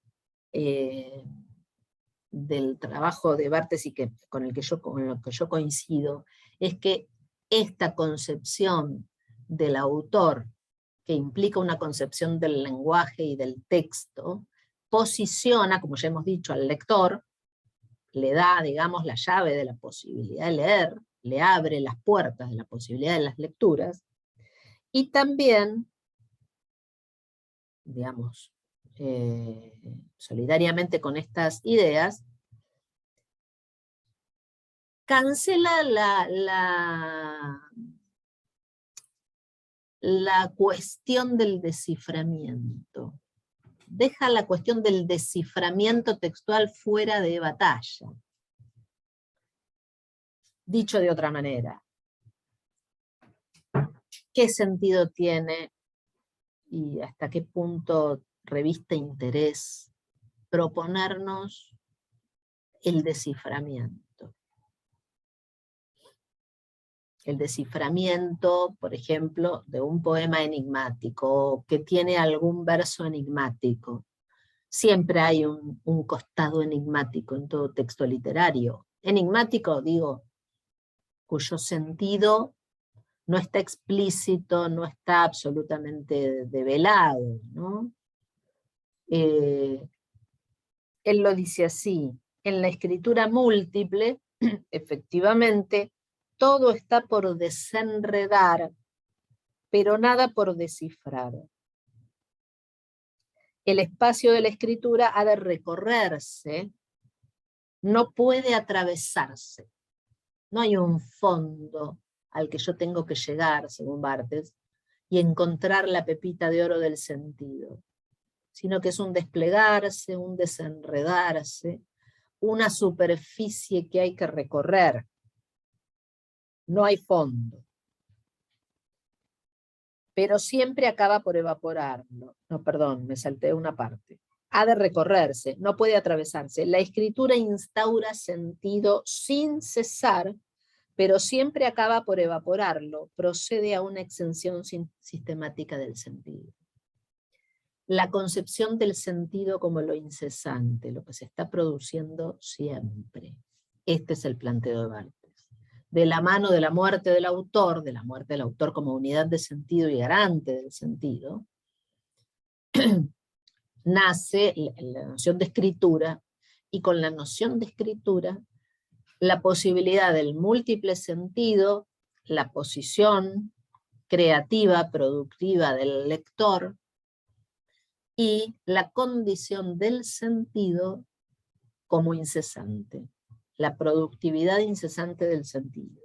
del trabajo de Barthes y con lo que yo coincido, es que esta concepción del autor, que implica una concepción del lenguaje y del texto, posiciona, como ya hemos dicho, al lector, le da, digamos, la llave de la posibilidad de leer, le abre las puertas de la posibilidad de las lecturas, y también, digamos, solidariamente con estas ideas, cancela la cuestión del desciframiento. Deja la cuestión del desciframiento textual fuera de batalla. Dicho de otra manera, ¿qué sentido tiene y hasta qué punto reviste interés proponernos el desciframiento? El desciframiento, por ejemplo, de un poema enigmático, que tiene algún verso enigmático. Siempre hay un costado enigmático en todo texto literario. Enigmático, digo, cuyo sentido no está explícito, no está absolutamente develado, ¿no? Él lo dice así: en la escritura múltiple, efectivamente, todo está por desenredar, pero nada por descifrar. El espacio de la escritura ha de recorrerse, no puede atravesarse. No hay un fondo al que yo tengo que llegar, según Barthes, y encontrar la pepita de oro del sentido, sino que es un desplegarse, un desenredarse, una superficie que hay que recorrer. No hay fondo. Pero siempre acaba por evaporarlo. No, perdón, me salté una parte. Ha de recorrerse, no puede atravesarse. La escritura instaura sentido sin cesar, pero siempre acaba por evaporarlo, procede a una extensión sistemática del sentido. la concepción del sentido como lo incesante, lo que se está produciendo siempre. Este es el planteo de Barthes. De la mano de la muerte del autor como unidad de sentido y garante del sentido, nace la noción de escritura, y con la noción de escritura, la posibilidad del múltiple sentido, la posición creativa, productiva del lector, y la condición del sentido como incesante, la productividad incesante del sentido.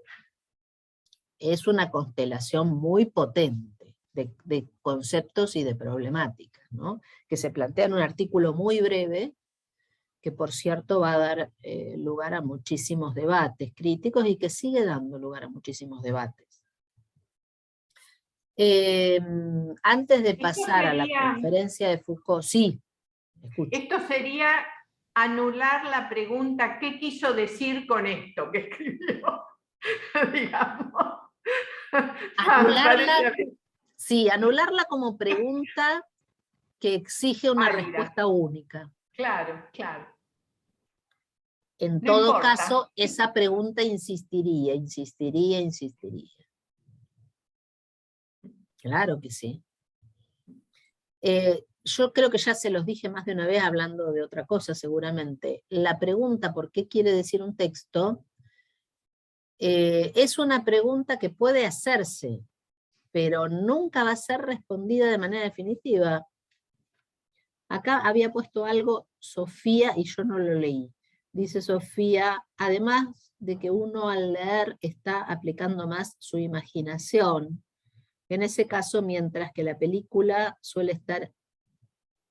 Es una constelación muy potente de conceptos y de problemáticas, ¿no? Que se plantea en un artículo muy breve, que por cierto va a dar lugar a muchísimos debates críticos y que sigue dando lugar a muchísimos debates. Antes de pasar a la conferencia de Foucault, sí, escucho. Esto sería anular la pregunta, ¿qué quiso decir con esto que escribió? Digamos. Anularla, sí, anularla como pregunta que exige una respuesta única. Claro, claro. En todo caso, esa pregunta insistiría. Claro que sí. Yo creo que ya se los dije más de una vez hablando de otra cosa seguramente. La pregunta ¿por qué quiere decir un texto? Es una pregunta que puede hacerse, pero nunca va a ser respondida de manera definitiva. Acá había puesto algo Sofía y yo no lo leí. Dice Sofía, además de que uno al leer está aplicando más su imaginación, en ese caso mientras que la película suele estar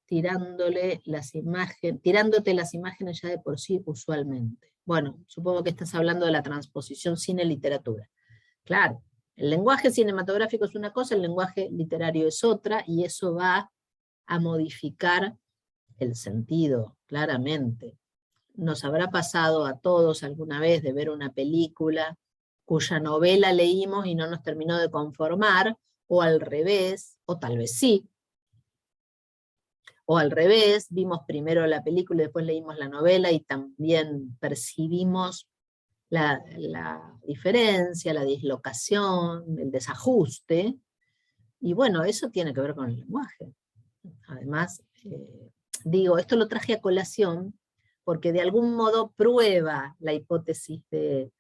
tirándote las imágenes ya de por sí usualmente. Bueno, supongo que estás hablando de la transposición cine-literatura. Claro, el lenguaje cinematográfico es una cosa, el lenguaje literario es otra, y eso va a modificar el sentido, claramente. Nos habrá pasado a todos alguna vez de ver una película cuya novela leímos y no nos terminó de conformar, o al revés, o tal vez sí. O al revés, vimos primero la película y después leímos la novela y también percibimos la diferencia, la dislocación, el desajuste, y bueno, eso tiene que ver con el lenguaje. Además, digo, esto lo traje a colación porque de algún modo prueba la hipótesis de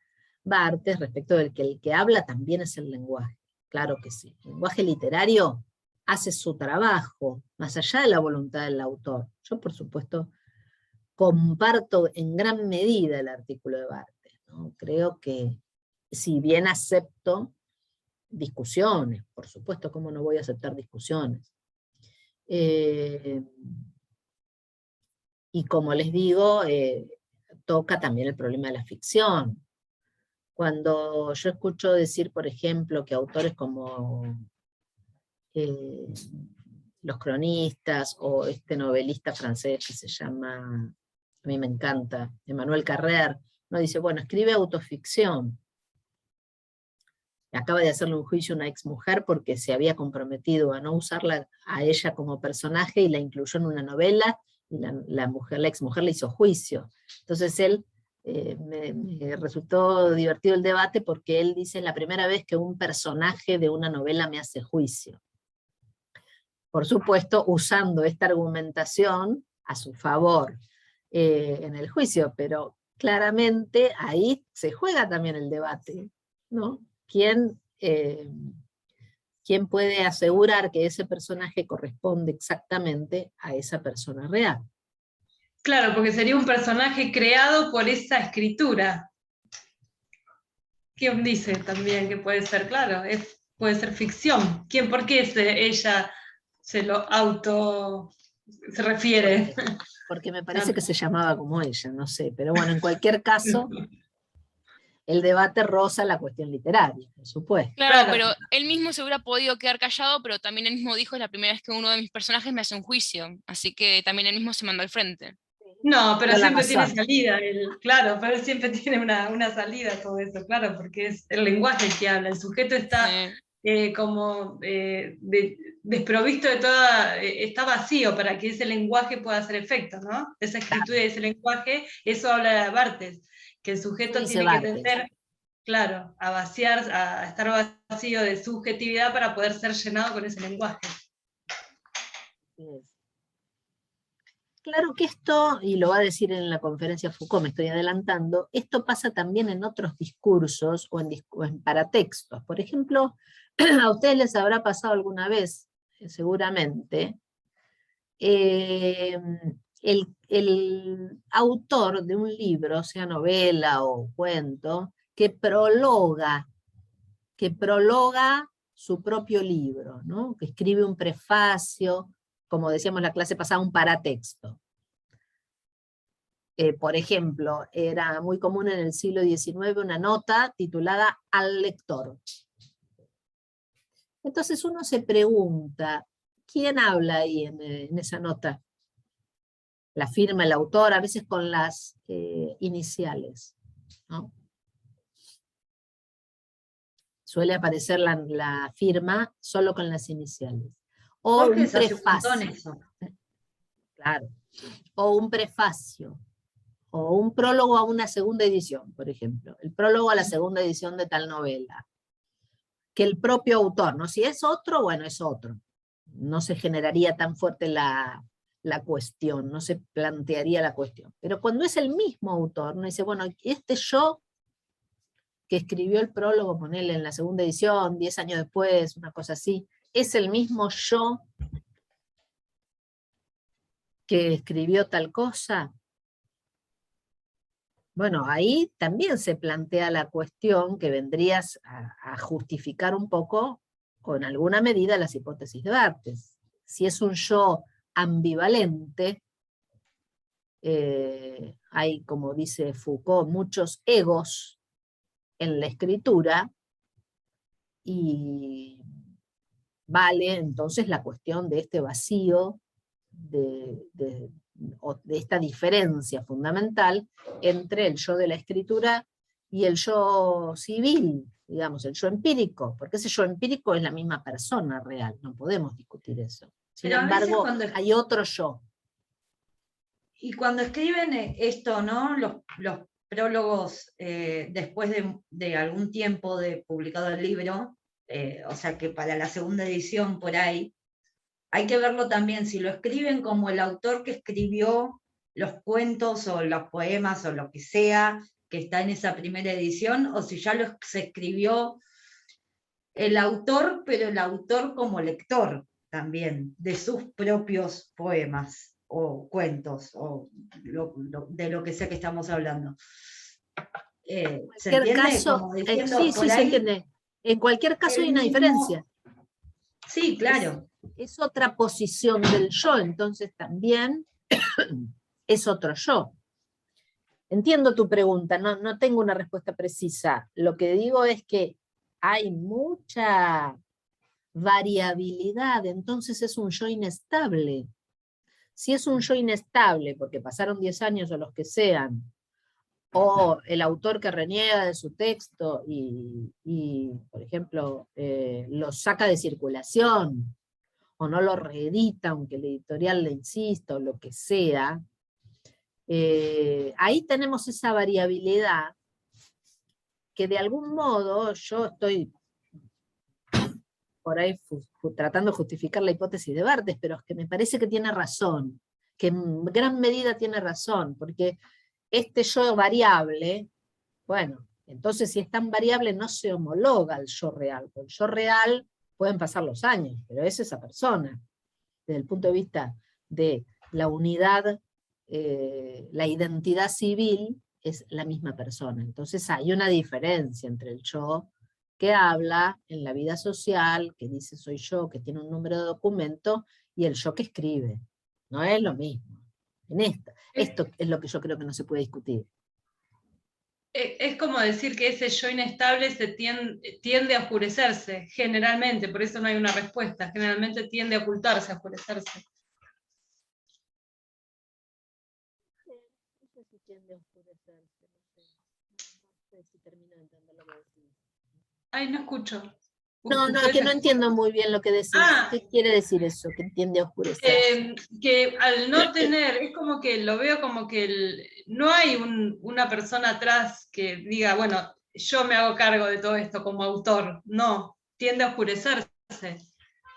Barthes respecto del que el que habla también es el lenguaje. Claro que sí. El lenguaje literario hace su trabajo, más allá de la voluntad del autor. Yo, por supuesto, comparto en gran medida el artículo de Barthes, ¿no? Creo que, si bien acepto discusiones, por supuesto, ¿cómo no voy a aceptar discusiones? Y como les digo, toca también el problema de la ficción. Cuando yo escucho decir, por ejemplo, que autores como los cronistas, o este novelista francés que se llama, a mí me encanta, Emmanuel Carrère, no dice, bueno, escribe autoficción. Acaba de hacerle un juicio a una exmujer porque se había comprometido a no usarla a ella como personaje y la incluyó en una novela, y la exmujer le hizo juicio. Entonces él, me resultó divertido el debate porque él dice, es la primera vez que un personaje de una novela me hace juicio. Por supuesto, usando esta argumentación a su favor en el juicio, pero claramente ahí se juega también el debate, ¿no? ¿Quién puede asegurar que ese personaje corresponde exactamente a esa persona real? Claro, porque sería un personaje creado por esa escritura. ¿Quién dice también que puede ser? Claro, puede ser ficción. ¿Por qué ella se refiere? Porque me parece que se llamaba como ella, no sé, pero bueno, en cualquier caso, el debate roza la cuestión literaria, por supuesto. Claro, pero él mismo se hubiera podido quedar callado, pero también él mismo dijo, es la primera vez que uno de mis personajes me hace un juicio, así que también él mismo se mandó al frente. No, pero siempre tiene salida, claro, pero él siempre tiene una salida todo eso, claro, porque es el lenguaje el que habla, el sujeto está desprovisto de toda, está vacío para que ese lenguaje pueda hacer efecto, ¿no? Esa escritura y ese lenguaje, eso habla de Barthes, que el sujeto tiene que tender, claro, a vaciar, a estar vacío de subjetividad para poder ser llenado con ese lenguaje. Claro que esto, y lo va a decir en la conferencia Foucault, me estoy adelantando, esto pasa también en otros discursos o en paratextos. Por ejemplo, a ustedes les habrá pasado alguna vez, seguramente, el autor de un libro, sea novela o cuento, que prologa su propio libro, ¿no? Que escribe un prefacio, como decíamos en la clase pasada, un paratexto. Por ejemplo, era muy común en el siglo XIX una nota titulada Al lector. Entonces uno se pregunta, ¿quién habla ahí en esa nota? La firma el autor, a veces con las iniciales, ¿no? Suele aparecer la firma solo con las iniciales. O un prefacio. Claro. O un prefacio. O un prólogo a una segunda edición, por ejemplo. El prólogo a la segunda edición de tal novela. Que el propio autor, ¿no? Si es otro, bueno, es otro. No se generaría tan fuerte la cuestión, no se plantearía la cuestión. Pero cuando es el mismo autor, no dice, bueno, este yo que escribió el prólogo, ponele en la segunda edición, 10 años después, una cosa así, es el mismo yo que escribió tal cosa. Bueno, ahí también se plantea la cuestión que vendrías a justificar un poco, con alguna medida, las hipótesis de Barthes. Si es un yo ambivalente, hay, como dice Foucault, muchos egos en la escritura, y vale entonces la cuestión de este vacío, de esta diferencia fundamental entre el yo de la escritura y el yo civil, digamos, el yo empírico, porque ese yo empírico es la misma persona real, no podemos discutir eso. Sin embargo, hay otro yo. Y cuando escriben esto, ¿no? Los prólogos después de algún tiempo de publicado el libro, o sea que para la segunda edición por ahí, hay que verlo también, si lo escriben como el autor que escribió los cuentos o los poemas o lo que sea que está en esa primera edición, o si ya se escribió el autor, pero el autor como lector también, de sus propios poemas o cuentos, o de lo que sea que estamos hablando. ¿Se entiende? Caso, como diciendo, sí, sí, se entiende. En cualquier caso hay una diferencia. Sí, claro. Es otra posición del yo, entonces también es otro yo. Entiendo tu pregunta, no tengo una respuesta precisa. Lo que digo es que hay mucha variabilidad, entonces es un yo inestable. Si es un yo inestable, porque pasaron 10 años o los que sean, o el autor que reniega de su texto y por ejemplo, lo saca de circulación, o no lo reedita, aunque el editorial le insista, o lo que sea, ahí tenemos esa variabilidad que de algún modo yo estoy por ahí tratando de justificar la hipótesis de Barthes, pero es que me parece que tiene razón, que en gran medida tiene razón, porque este yo variable, bueno, entonces si es tan variable no se homologa al yo real, porque el yo real pueden pasar los años, pero es esa persona, desde el punto de vista de la unidad, la identidad civil es la misma persona. Entonces hay una diferencia entre el yo que habla en la vida social, que dice soy yo, que tiene un número de documento, y el yo que escribe. No es lo mismo. Esto es lo que yo creo que no se puede discutir. Es como decir que ese yo inestable tiende a oscurecerse, generalmente, por eso no hay una respuesta, generalmente tiende a ocultarse, a oscurecerse. No sé si tiende a oscurecerse, no sé si termino de entender lo que decís. Ay, no escucho. No, es que no entiendo muy bien lo que decís. ¿Qué quiere decir eso? ¿Qué entiende oscurecer? Que al no tener, es como que lo veo como que no hay una persona atrás que diga, bueno, yo me hago cargo de todo esto como autor. No, tiende a oscurecerse,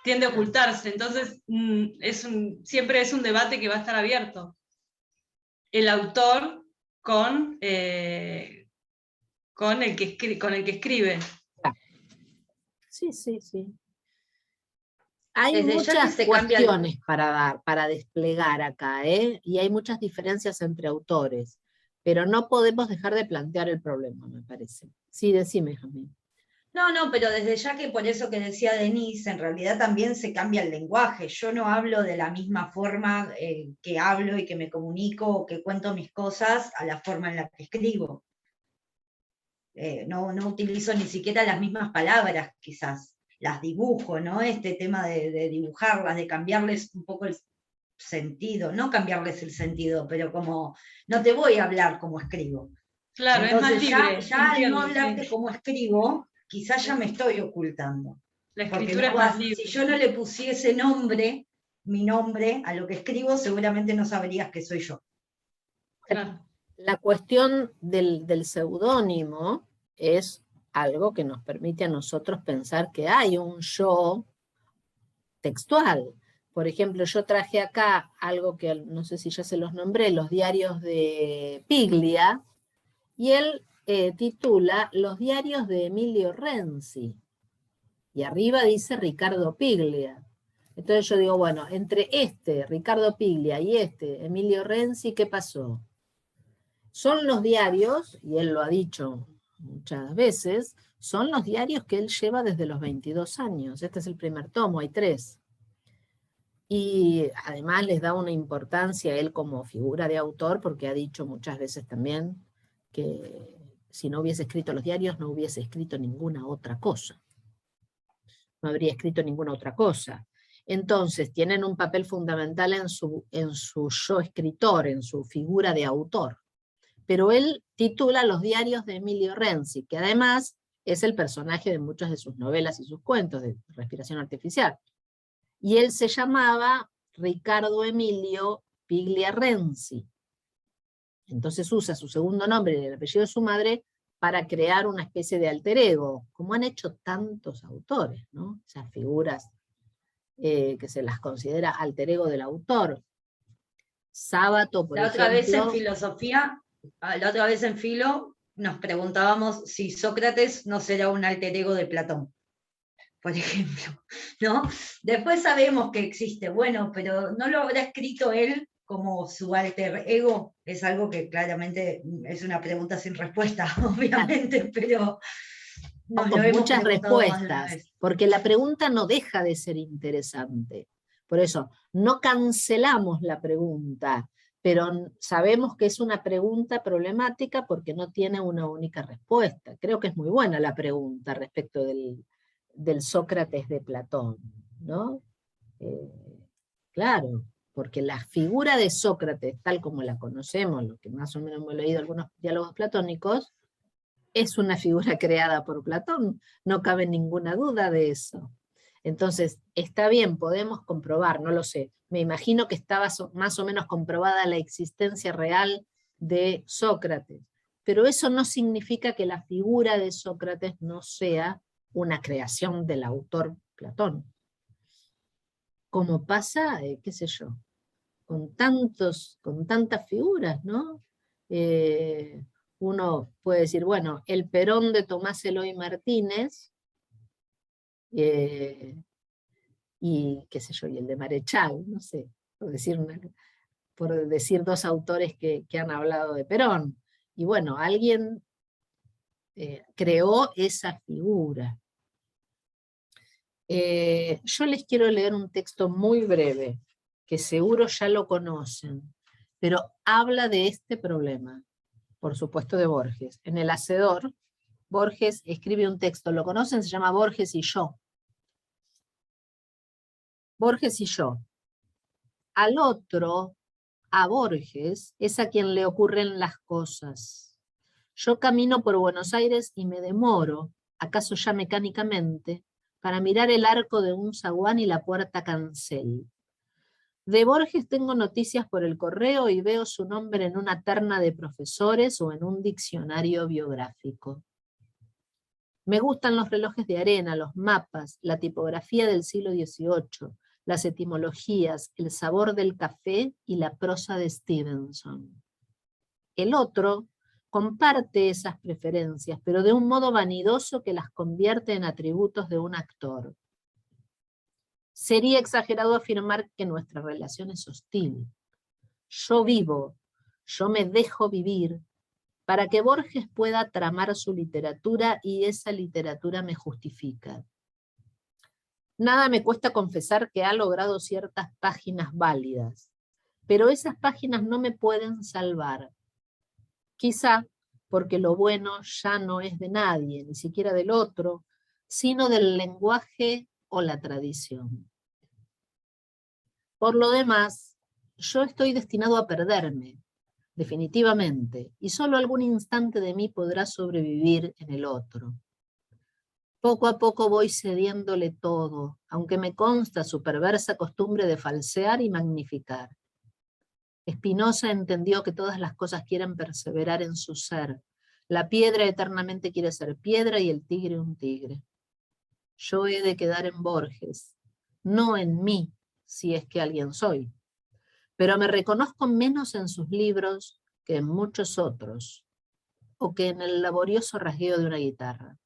tiende a ocultarse. Entonces, siempre es un debate que va a estar abierto. El autor con el que escribe. Sí. Hay muchas cuestiones para desplegar acá, y hay muchas diferencias entre autores, pero no podemos dejar de plantear el problema, me parece. Sí, decime, Jamín. No, pero desde ya que por eso que decía Denise, en realidad también se cambia el lenguaje. Yo no hablo de la misma forma que hablo y que me comunico o que cuento mis cosas a la forma en la que escribo. No utilizo ni siquiera las mismas palabras, quizás. Las dibujo, ¿no? Este tema de dibujarlas, de cambiarles un poco el sentido, no cambiarles el sentido, pero como no te voy a hablar como escribo. Claro, entonces, es más libre. Ya al no hablarte como escribo, quizás ya me estoy ocultando. La escritura es más libre. Si yo no le pusiese mi nombre a lo que escribo, seguramente no sabrías que soy yo. Claro. La cuestión del seudónimo es algo que nos permite a nosotros pensar que hay un yo textual. Por ejemplo, yo traje acá algo que no sé si ya se los nombré, los diarios de Piglia, y él titula Los diarios de Emilio Renzi. Y arriba dice Ricardo Piglia. Entonces yo digo, bueno, entre Ricardo Piglia, y Emilio Renzi, ¿qué pasó? Son los diarios, y él lo ha dicho muchas veces, son los diarios que él lleva desde los 22 años. Este es el primer tomo, hay 3. Y además les da una importancia a él como figura de autor, porque ha dicho muchas veces también que si no hubiese escrito los diarios, no hubiese escrito ninguna otra cosa. No habría escrito ninguna otra cosa. Entonces, tienen un papel fundamental en su yo escritor, en su figura de autor. Pero él titula Los diarios de Emilio Renzi, que además es el personaje de muchas de sus novelas y sus cuentos de Respiración Artificial. Y él se llamaba Ricardo Emilio Piglia Renzi. Entonces usa su segundo nombre y el apellido de su madre para crear una especie de alter ego, como han hecho tantos autores, ¿no? Esas figuras que se las considera alter ego del autor. Sábato, por ejemplo. La otra vez en Filo nos preguntábamos si Sócrates no será un alter ego de Platón, por ejemplo, ¿no? Después sabemos que existe, bueno, pero ¿no lo habrá escrito él como su alter ego? Es algo que claramente es una pregunta sin respuesta, obviamente, pero con muchas respuestas, porque la pregunta no deja de ser interesante. Por eso, no cancelamos la pregunta, pero sabemos que es una pregunta problemática porque no tiene una única respuesta. Creo que es muy buena la pregunta respecto del Sócrates de Platón, ¿no? Claro, porque la figura de Sócrates, tal como la conocemos, lo que más o menos hemos leído algunos diálogos platónicos, es una figura creada por Platón, no cabe ninguna duda de eso. Entonces, está bien, podemos comprobar, no lo sé, me imagino que estaba más o menos comprobada la existencia real de Sócrates, pero eso no significa que la figura de Sócrates no sea una creación del autor Platón. Como pasa, qué sé yo, con tantas figuras, ¿no? Uno puede decir, bueno, el Perón de Tomás Eloy Martínez, y qué sé yo, y el de Marechal, no sé, por decir 2 autores que han hablado de Perón. Y bueno, alguien creó esa figura. Yo les quiero leer un texto muy breve, que seguro ya lo conocen, pero habla de este problema, por supuesto de Borges. En El Hacedor, Borges escribe un texto, ¿lo conocen? Se llama Borges y yo. Borges y yo. Al otro, a Borges, es a quien le ocurren las cosas. Yo camino por Buenos Aires y me demoro, acaso ya mecánicamente, para mirar el arco de un zaguán y la puerta cancel. De Borges tengo noticias por el correo y veo su nombre en una terna de profesores o en un diccionario biográfico. Me gustan los relojes de arena, los mapas, la tipografía del siglo XVIII, las etimologías, el sabor del café y la prosa de Stevenson. El otro comparte esas preferencias, pero de un modo vanidoso que las convierte en atributos de un actor. Sería exagerado afirmar que nuestra relación es hostil. Yo vivo, yo me dejo vivir, para que Borges pueda tramar su literatura y esa literatura me justifica. Nada me cuesta confesar que ha logrado ciertas páginas válidas, pero esas páginas no me pueden salvar. Quizá porque lo bueno ya no es de nadie, ni siquiera del otro, sino del lenguaje o la tradición. Por lo demás, yo estoy destinado a perderme, definitivamente, y solo algún instante de mí podrá sobrevivir en el otro. Poco a poco voy cediéndole todo, aunque me consta su perversa costumbre de falsear y magnificar. Spinoza entendió que todas las cosas quieren perseverar en su ser. La piedra eternamente quiere ser piedra y el tigre un tigre. Yo he de quedar en Borges, no en mí, si es que alguien soy. Pero me reconozco menos en sus libros que en muchos otros, o que en el laborioso rasgueo de una guitarra.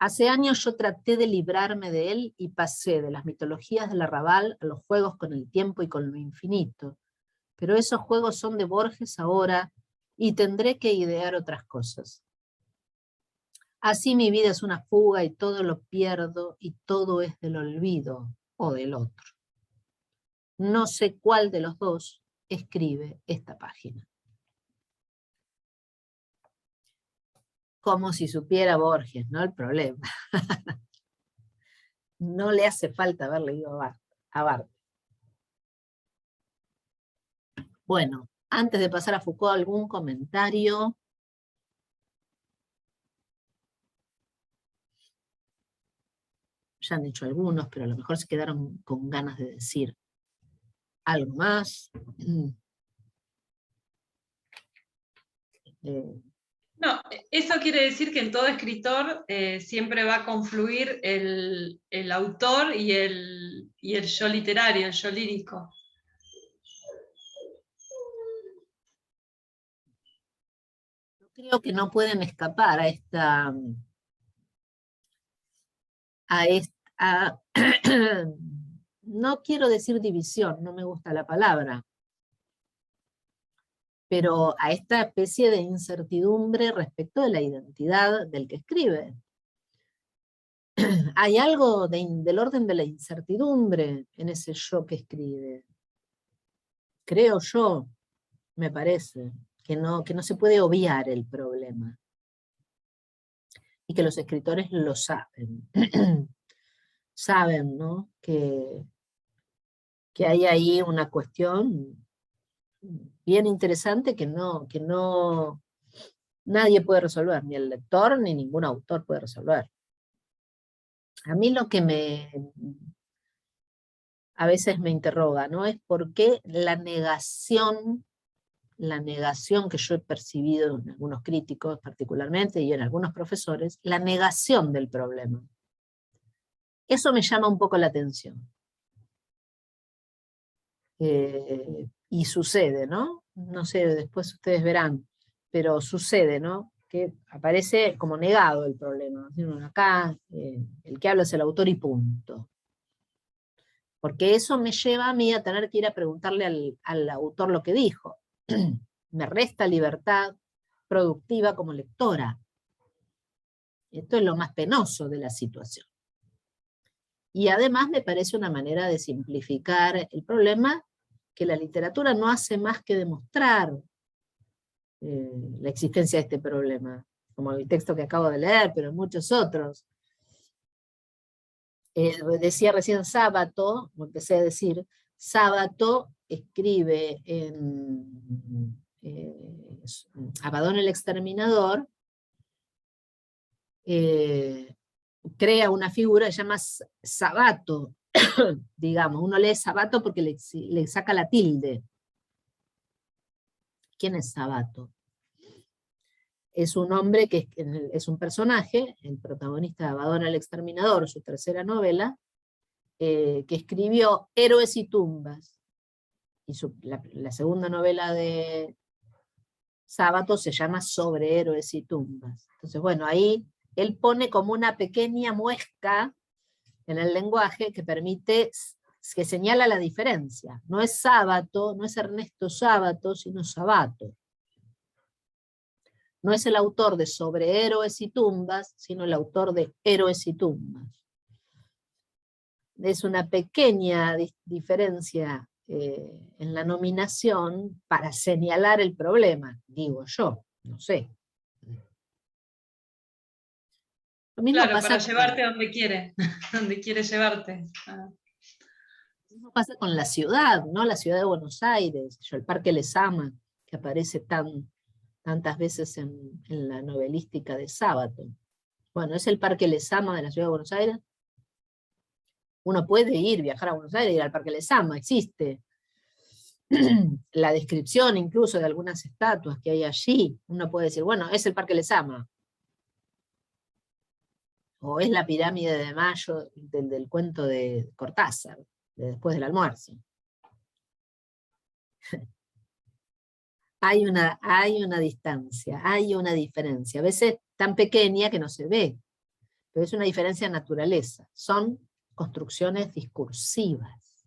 Hace años yo traté de librarme de él y pasé de las mitologías del arrabal a los juegos con el tiempo y con lo infinito, pero esos juegos son de Borges ahora y tendré que idear otras cosas. Así mi vida es una fuga y todo lo pierdo y todo es del olvido o del otro. No sé cuál de los dos escribe esta página. Como si supiera Borges, ¿no? El problema. No le hace falta haber leído a Barthes. Bueno, antes de pasar a Foucault, ¿algún comentario? Ya han hecho algunos, pero a lo mejor se quedaron con ganas de decir algo más. No, eso quiere decir que en todo escritor siempre va a confluir el autor y el yo literario, el yo lírico. Creo que no pueden escapar a esta no quiero decir división, no me gusta la palabra, pero a esta especie de incertidumbre respecto de la identidad del que escribe. Hay algo del orden de la incertidumbre en ese yo que escribe. Creo yo, me parece, que no se puede obviar el problema. Y que los escritores lo saben. Saben, ¿no? Que hay ahí una cuestión bien interesante que nadie puede resolver, ni el lector ni ningún autor puede resolver. A mí lo que a veces me interroga, ¿no? Es por qué la negación que yo he percibido en algunos críticos particularmente y en algunos profesores, la negación del problema. Eso me llama un poco la atención. Y sucede, ¿no? No sé, después ustedes verán, pero sucede, ¿no? Que aparece como negado el problema. Acá el que habla es el autor y punto. Porque eso me lleva a mí a tener que ir a preguntarle al autor lo que dijo. Me resta libertad productiva como lectora. Esto es lo más penoso de la situación. Y además me parece una manera de simplificar el problema, que la literatura no hace más que demostrar la existencia de este problema, como el texto que acabo de leer, pero muchos otros. Decía recién Sábato, como empecé a decir, Sábato escribe en Abadón el Exterminador, crea una figura que se llama Sabato, digamos. Uno lee Sabato porque le saca la tilde. ¿Quién es Sabato? Es un hombre que es un personaje, el protagonista de Abaddon el Exterminador, su tercera novela, que escribió Héroes y Tumbas. Y la segunda novela de Sabato se llama Sobre Héroes y Tumbas. Entonces, bueno, ahí él pone como una pequeña muesca en el lenguaje que permite, que señala la diferencia. No es Sábato, no es Ernesto Sábato, sino Sabato. No es el autor de Sobre Héroes y Tumbas, sino el autor de Héroes y Tumbas. Es una pequeña diferencia en la nominación para señalar el problema, digo yo, no sé. Lo mismo claro, pasa para llevarte donde quiere, donde quiere llevarte. Lo mismo pasa con la ciudad, ¿no? La ciudad de Buenos Aires, el Parque Lezama, que aparece tantas veces en la novelística de Sábato. Bueno, es el Parque Lezama de la ciudad de Buenos Aires. Uno puede viajar a Buenos Aires, ir al Parque Lezama, existe. La descripción incluso de algunas estatuas que hay allí, uno puede decir, bueno, es el Parque Lezama. O es la pirámide de Mayo del cuento de Cortázar, de Después del almuerzo. Hay una distancia, hay una diferencia, a veces tan pequeña que no se ve, pero es una diferencia de naturaleza, son construcciones discursivas.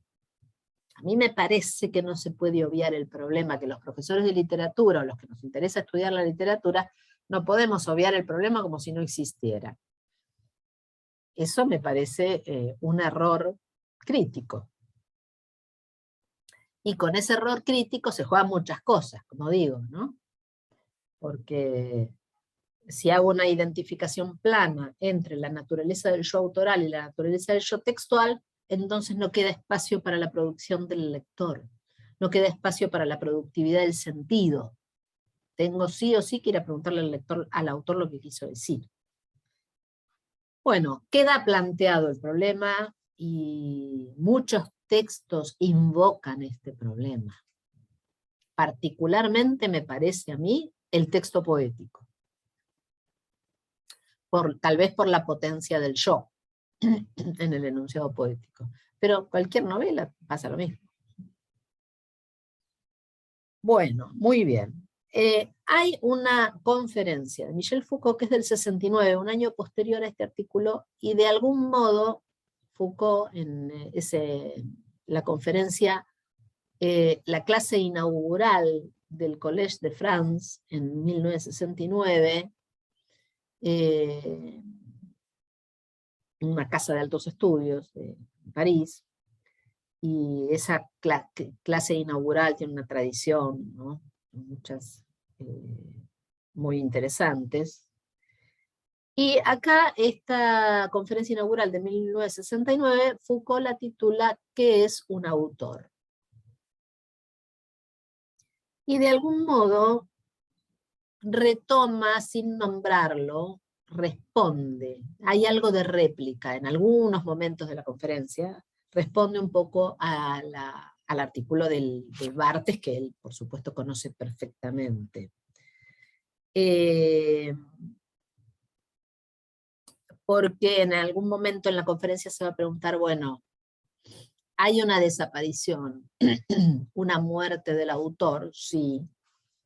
A mí me parece que no se puede obviar el problema, que los profesores de literatura, o los que nos interesa estudiar la literatura, no podemos obviar el problema como si no existiera. Eso me parece un error crítico. Y con ese error crítico se juegan muchas cosas, como digo, ¿no? Porque si hago una identificación plana entre la naturaleza del yo autoral y la naturaleza del yo textual, entonces no queda espacio para la producción del lector, no queda espacio para la productividad del sentido. Tengo sí o sí que ir a preguntarle al lector, al autor lo que quiso decir. Bueno, queda planteado el problema y muchos textos invocan este problema. Particularmente me parece a mí el texto poético. Tal vez por la potencia del yo en el enunciado poético. Pero cualquier novela pasa lo mismo. Bueno, muy bien. Hay una conferencia de Michel Foucault que es del 69, un año posterior a este artículo, y de algún modo Foucault en la conferencia, la clase inaugural del Collège de France en 1969, una casa de altos estudios de París, y esa clase inaugural tiene una tradición, ¿no? Muchas muy interesantes. Y acá esta conferencia inaugural de 1969, Foucault la titula ¿Qué es un autor? Y de algún modo retoma, sin nombrarlo, responde. Hay algo de réplica en algunos momentos de la conferencia, responde un poco al artículo de Barthes, que él, por supuesto, conoce perfectamente. Porque en algún momento en la conferencia se va a preguntar, bueno, hay una desaparición, una muerte del autor, sí,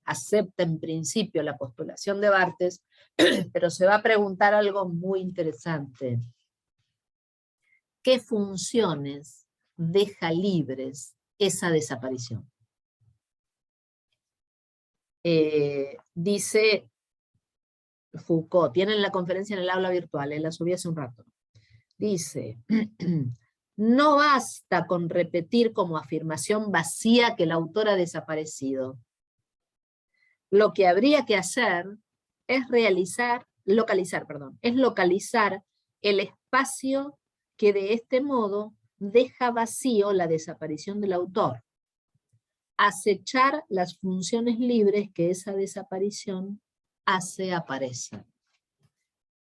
acepta en principio la postulación de Barthes, pero se va a preguntar algo muy interesante. ¿Qué funciones deja libres esa desaparición? Dice Foucault, tienen la conferencia en el aula virtual, la subí hace un rato. Dice, no basta con repetir como afirmación vacía que el autor ha desaparecido. Lo que habría que hacer es localizar el espacio que de este modo deja vacío la desaparición del autor. Acechar las funciones libres que esa desaparición hace aparecer.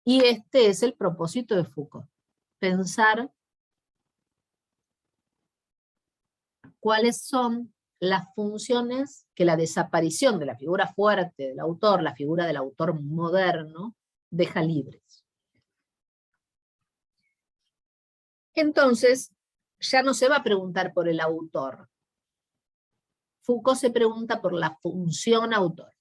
Y este es el propósito de Foucault, pensar cuáles son las funciones que la desaparición de la figura fuerte del autor, la figura del autor moderno, deja libres. Entonces, ya no se va a preguntar por el autor. Foucault se pregunta por la función autor.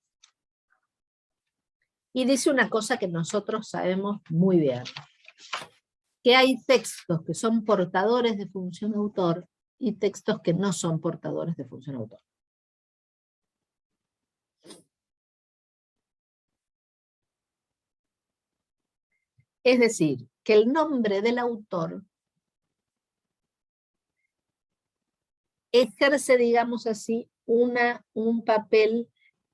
Y dice una cosa que nosotros sabemos muy bien, que hay textos que son portadores de función autor y textos que no son portadores de función autor. Es decir, que el nombre del autor ejerce, digamos así, un papel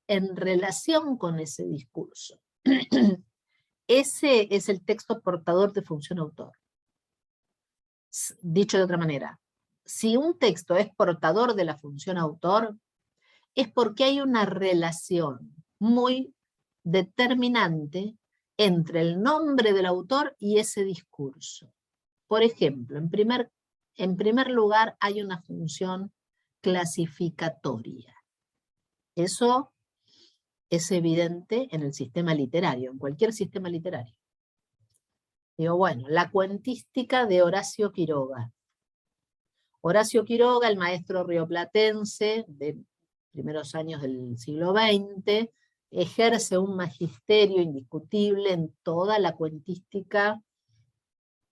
en relación con ese discurso. Ese es el texto portador de función autor. Dicho de otra manera, si un texto es portador de la función autor, es porque hay una relación muy determinante entre el nombre del autor y ese discurso. Por ejemplo, en primer lugar hay una función clasificatoria. Eso es evidente en el sistema literario, en cualquier sistema literario. Digo, bueno, la cuentística de Horacio Quiroga. Horacio Quiroga, el maestro rioplatense de primeros años del siglo XX, ejerce un magisterio indiscutible en toda la cuentística,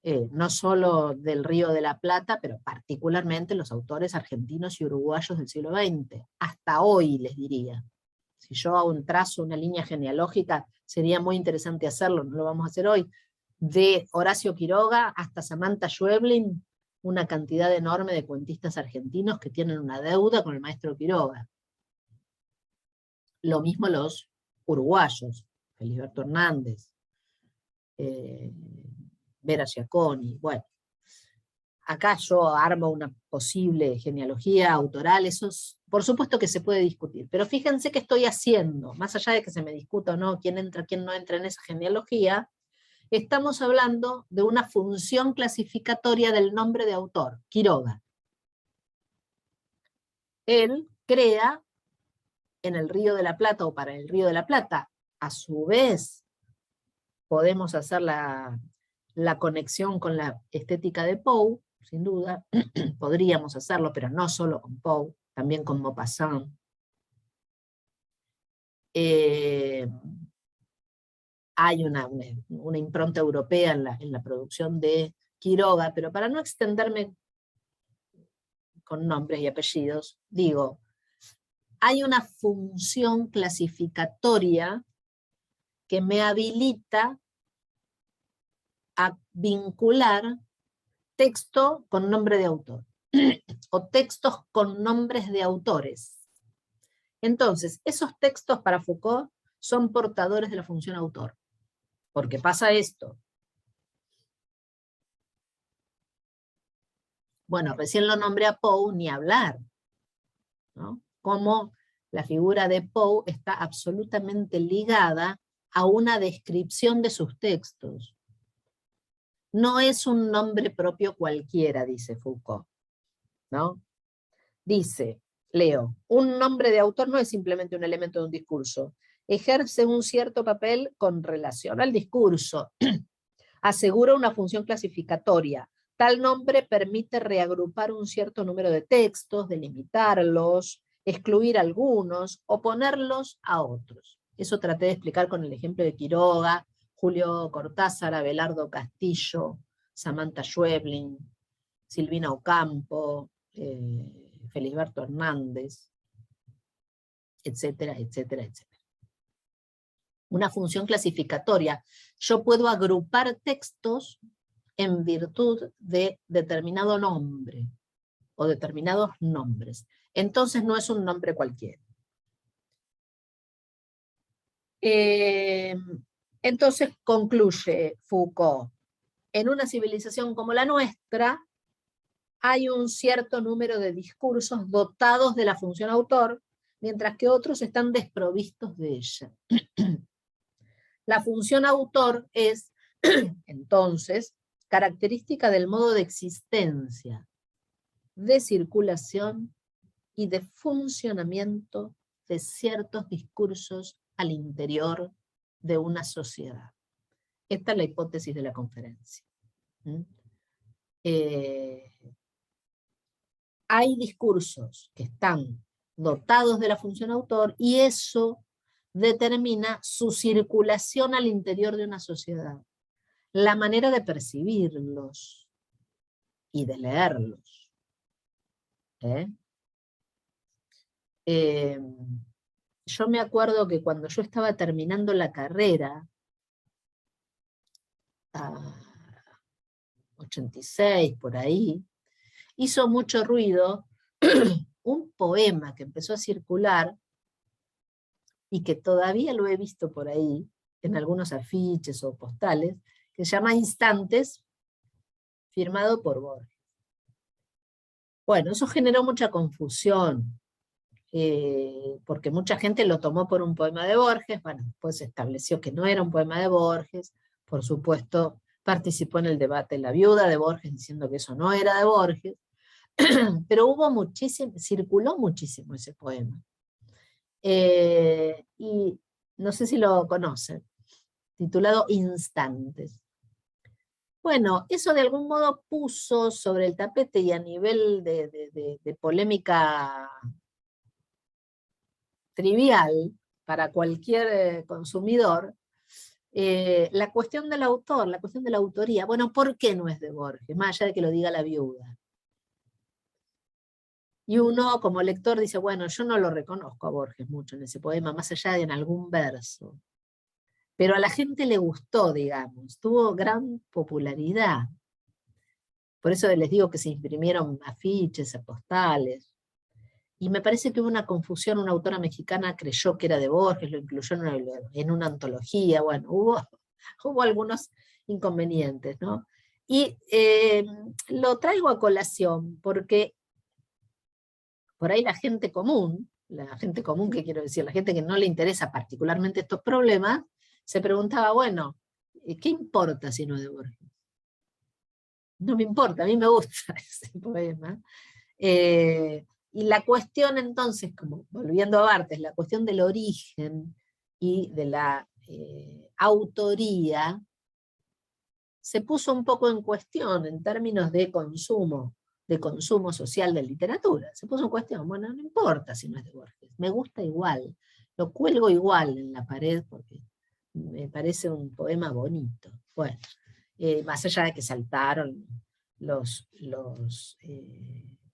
no solo del Río de la Plata, pero particularmente los autores argentinos y uruguayos del siglo XX. Hasta hoy, les diría. Si yo hago un trazo, una línea genealógica, sería muy interesante hacerlo, no lo vamos a hacer hoy, de Horacio Quiroga hasta Samantha Schweblin, una cantidad enorme de cuentistas argentinos que tienen una deuda con el maestro Quiroga. Lo mismo los uruguayos, Felisberto Hernández, Vera Giaconi. Bueno, acá yo armo una posible genealogía autoral, eso es, por supuesto que se puede discutir, pero fíjense que estoy haciendo, más allá de que se me discuta o no quién entra, quién no entra en esa genealogía, estamos hablando de una función clasificatoria del nombre de autor, Quiroga. Él crea en el Río de la Plata o para el Río de la Plata. A su vez, podemos hacer la conexión con la estética de Poe, sin duda, podríamos hacerlo, pero no solo con Poe, también con Maupassant. Hay una impronta europea en la producción de Quiroga, pero para no extenderme con nombres y apellidos, digo, hay una función clasificatoria que me habilita a vincular texto con nombre de autor, o textos con nombres de autores. Entonces, esos textos para Foucault son portadores de la función autor. Porque pasa esto. Bueno, recién lo nombré a Poe, ni hablar, ¿no? Cómo la figura de Poe está absolutamente ligada a una descripción de sus textos. No es un nombre propio cualquiera, dice Foucault, ¿no? Dice, leo, un nombre de autor no es simplemente un elemento de un discurso, ejerce un cierto papel con relación al discurso, asegura una función clasificatoria. Tal nombre permite reagrupar un cierto número de textos, delimitarlos, excluir algunos o ponerlos a otros. Eso traté de explicar con el ejemplo de Quiroga, Julio Cortázar, Abelardo Castillo, Samantha Schweblin, Silvina Ocampo, Felisberto Hernández, etcétera, etcétera, etcétera. Una función clasificatoria. Yo puedo agrupar textos en virtud de determinado nombre o determinados nombres. Entonces no es un nombre cualquiera. Entonces concluye Foucault, en una civilización como la nuestra hay un cierto número de discursos dotados de la función autor, mientras que otros están desprovistos de ella. La función autor es Entonces, característica del modo de existencia, de circulación y de funcionamiento de ciertos discursos al interior de una sociedad. Esta es la hipótesis de la conferencia. Hay discursos que están dotados de la función autor y eso determina su circulación al interior de una sociedad, la manera de percibirlos y de leerlos. Yo me acuerdo que cuando yo estaba terminando la carrera, 86 por ahí, hizo mucho ruido un poema que empezó a circular y que todavía lo he visto por ahí, en algunos afiches o postales, que se llama Instantes, firmado por Borges. Bueno, eso generó mucha confusión, porque mucha gente lo tomó por un poema de Borges, bueno, después se estableció que no era un poema de Borges, por supuesto participó en el debate la viuda de Borges diciendo que eso no era de Borges, pero hubo muchísimo, circuló muchísimo ese poema. Y no sé si lo conocen, titulado Instantes. Bueno, eso de algún modo puso sobre el tapete y a nivel de polémica trivial para cualquier consumidor, la cuestión del autor, la cuestión de la autoría. Bueno, ¿por qué no es de Borges? Más allá de que lo diga la viuda. Y uno como lector dice, bueno, yo no lo reconozco a Borges mucho en ese poema, más allá de en algún verso. Pero a la gente le gustó, digamos, tuvo gran popularidad. Por eso les digo que se imprimieron afiches, postales. Y me parece que hubo una confusión, una autora mexicana creyó que era de Borges, lo incluyó en una antología, bueno, hubo algunos inconvenientes, ¿no? Y lo traigo a colación porque por ahí la gente común, ¿qué quiero decir? La gente que no le interesa particularmente estos problemas, se preguntaba, bueno, ¿qué importa si no es de Borges? No me importa, a mí me gusta ese poema. Y la cuestión entonces, como volviendo a Barthes, la cuestión del origen y de la autoría, se puso un poco en cuestión en términos de consumo social de literatura. Se puso en cuestión, bueno, no importa si no es de Borges, me gusta igual, lo cuelgo igual en la pared porque me parece un poema bonito. Bueno, más allá de que saltaron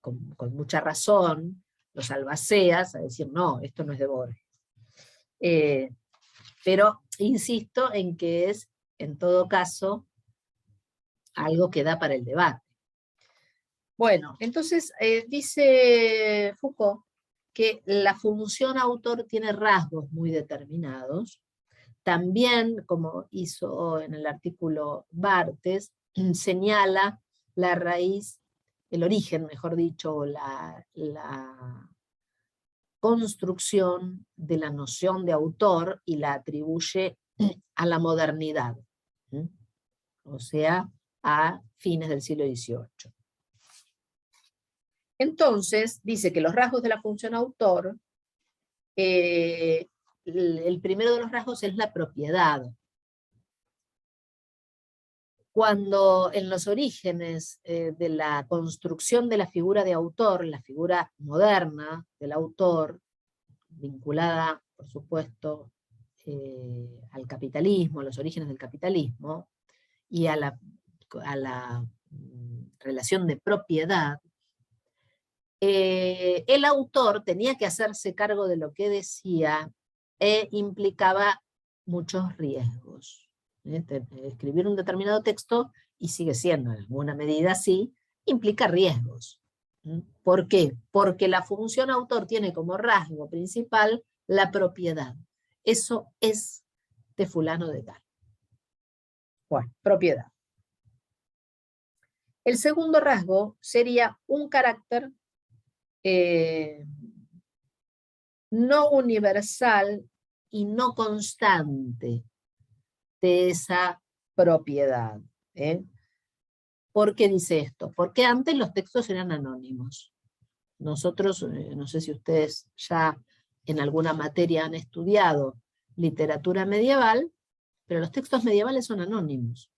con mucha razón, los albaceas, a decir, no, esto no es de Borges. Pero insisto en que es, en todo caso, algo que da para el debate. Bueno, entonces dice Foucault que la función autor tiene rasgos muy determinados. También, como hizo en el artículo Barthes, señala la raíz, el origen, mejor dicho, la construcción de la noción de autor y la atribuye a la modernidad, o sea, a fines del siglo XVIII. Entonces, dice que los rasgos de la función autor, el primero de los rasgos es la propiedad. Cuando en los orígenes de la construcción de la figura de autor, la figura moderna del autor, vinculada, por supuesto, al capitalismo, a los orígenes del capitalismo, y a la relación de propiedad, el autor tenía que hacerse cargo de lo que decía e implicaba muchos riesgos. Escribir un determinado texto, y sigue siendo en alguna medida así, implica riesgos. ¿Por qué? Porque la función autor tiene como rasgo principal la propiedad. Eso es de fulano de tal. Bueno, propiedad. El segundo rasgo sería un carácter no universal y no constante de esa propiedad. ¿Por qué dice esto? Porque antes los textos eran anónimos. Nosotros, no sé si ustedes ya en alguna materia han estudiado literatura medieval, pero los textos medievales son anónimos.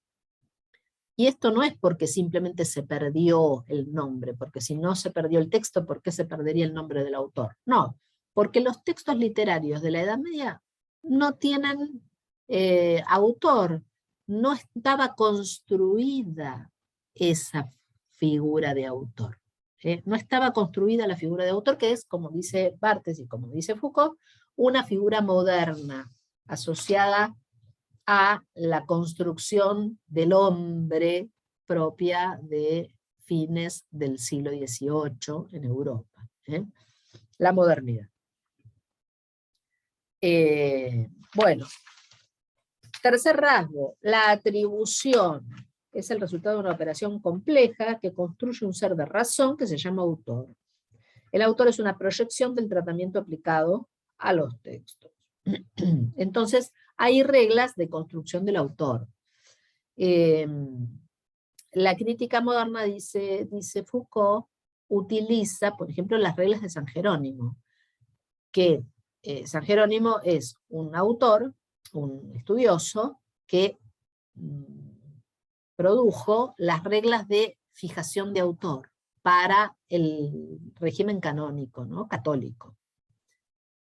Y esto no es porque simplemente se perdió el nombre, porque si no se perdió el texto, ¿por qué se perdería el nombre del autor? No, porque los textos literarios de la Edad Media no tienen autor, no estaba construida esa figura de autor. No estaba construida la figura de autor, que es, como dice Barthes y como dice Foucault, una figura moderna, asociada a la construcción del hombre propia de fines del siglo XVIII en Europa. La modernidad. Bueno, tercer rasgo, la atribución. Es el resultado de una operación compleja que construye un ser de razón que se llama autor. El autor es una proyección del tratamiento aplicado a los textos. Entonces, hay reglas de construcción del autor. La crítica moderna, dice Foucault, utiliza, por ejemplo, las reglas de San Jerónimo, que San Jerónimo es un autor, un estudioso, que produjo las reglas de fijación de autor para el régimen canónico, ¿no? Católico,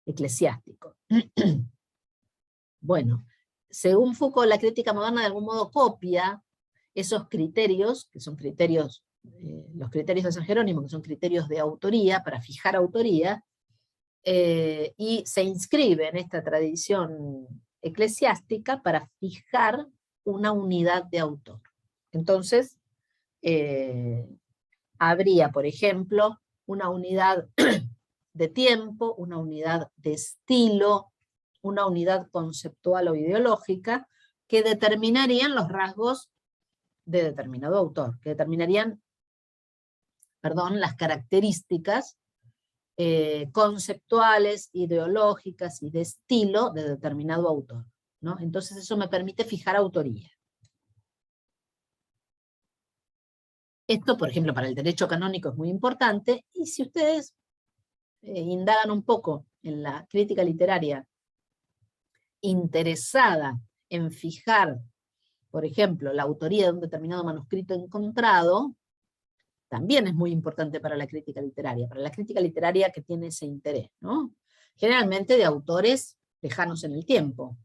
eclesiástico. Bueno, según Foucault, la crítica moderna de algún modo copia esos criterios, que son criterios, los criterios de San Jerónimo, que son criterios de autoría, para fijar autoría, y se inscribe en esta tradición eclesiástica para fijar una unidad de autor. Entonces, habría, por ejemplo, una unidad de tiempo, una unidad de estilo, una unidad conceptual o ideológica, que determinarían los rasgos de determinado autor, que determinarían, las características conceptuales, ideológicas y de estilo de determinado autor, ¿no? Entonces eso me permite fijar autoría. Esto, por ejemplo, para el derecho canónico es muy importante, y si ustedes indagan un poco en la crítica literaria interesada en fijar, por ejemplo, la autoría de un determinado manuscrito encontrado, también es muy importante para la crítica literaria que tiene ese interés, ¿no? Generalmente de autores lejanos en el tiempo,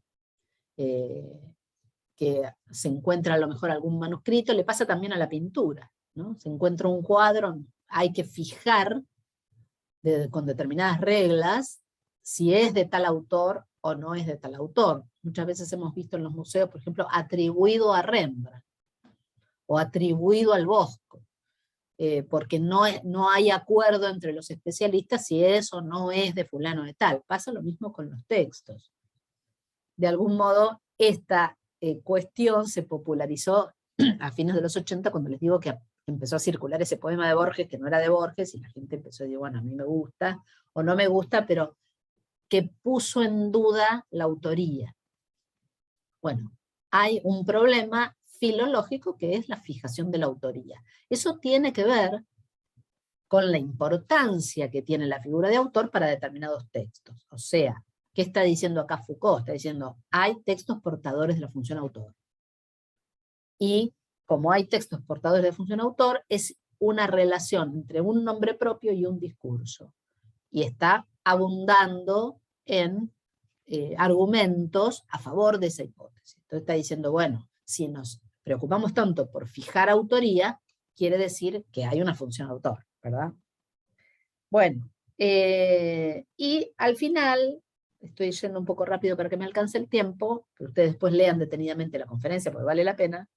que se encuentra a lo mejor algún manuscrito, le pasa también a la pintura, ¿no? Se encuentra un cuadro, hay que fijar con determinadas reglas si es de tal autor o no es de tal autor. Muchas veces hemos visto en los museos, por ejemplo, atribuido a Rembrandt, o atribuido al Bosco, porque no hay acuerdo entre los especialistas si es o no es de fulano de tal. Pasa lo mismo con los textos. De algún modo, esta cuestión se popularizó a fines de los 80, cuando les digo que empezó a circular ese poema de Borges, que no era de Borges, y la gente empezó a decir, bueno, a mí me gusta, o no me gusta, pero que puso en duda la autoría. Bueno, hay un problema filológico que es la fijación de la autoría. Eso tiene que ver con la importancia que tiene la figura de autor para determinados textos. O sea, ¿qué está diciendo acá Foucault? Está diciendo, hay textos portadores de la función autor. Y como hay textos portadores de función autor, es una relación entre un nombre propio y un discurso. Y está abundando en argumentos a favor de esa hipótesis. Entonces está diciendo, bueno, si nos preocupamos tanto por fijar autoría, quiere decir que hay una función autor, ¿verdad? Bueno, y al final, estoy yendo un poco rápido para que me alcance el tiempo, que ustedes después lean detenidamente la conferencia porque vale la pena.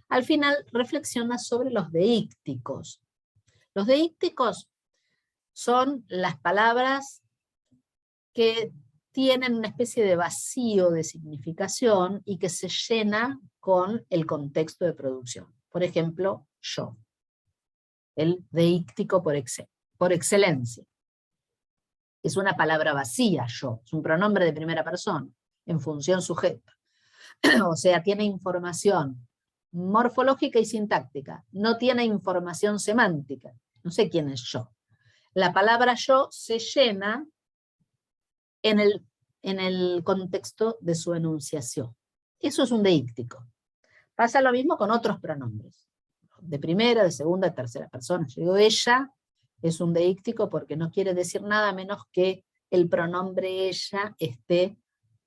Al final reflexiona sobre los deícticos. Los deícticos son las palabras que tienen una especie de vacío de significación y que se llena con el contexto de producción. Por ejemplo, yo. El deíctico por excelencia. Es una palabra vacía, yo. Es un pronombre de primera persona, en función sujeto. O sea, tiene información morfológica y sintáctica, no tiene información semántica. No sé quién es yo. La palabra yo se llena en el contexto de su enunciación. Eso es un deíctico. Pasa lo mismo con otros pronombres. De primera, de segunda, de tercera persona. Yo digo ella es un deíctico porque no quiere decir nada menos que el pronombre ella esté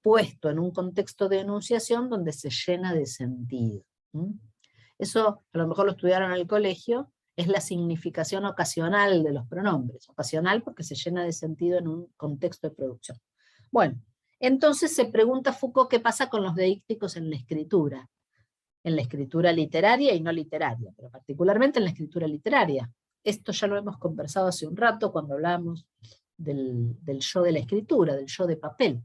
puesto en un contexto de enunciación donde se llena de sentido. Eso a lo mejor lo estudiaron en el colegio, es la significación ocasional de los pronombres. Ocasional porque se llena de sentido en un contexto de producción. Bueno, entonces se pregunta Foucault qué pasa con los deícticos en la escritura literaria y no literaria, pero particularmente en la escritura literaria. Esto ya lo hemos conversado hace un rato cuando hablamos del yo de la escritura, del yo de papel.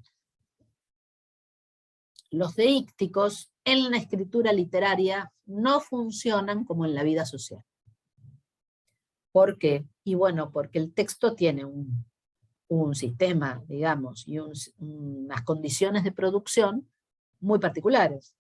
Los deícticos en la escritura literaria no funcionan como en la vida social. ¿Por qué? Y bueno, porque el texto tiene un sistema, digamos, y unas condiciones de producción muy particulares.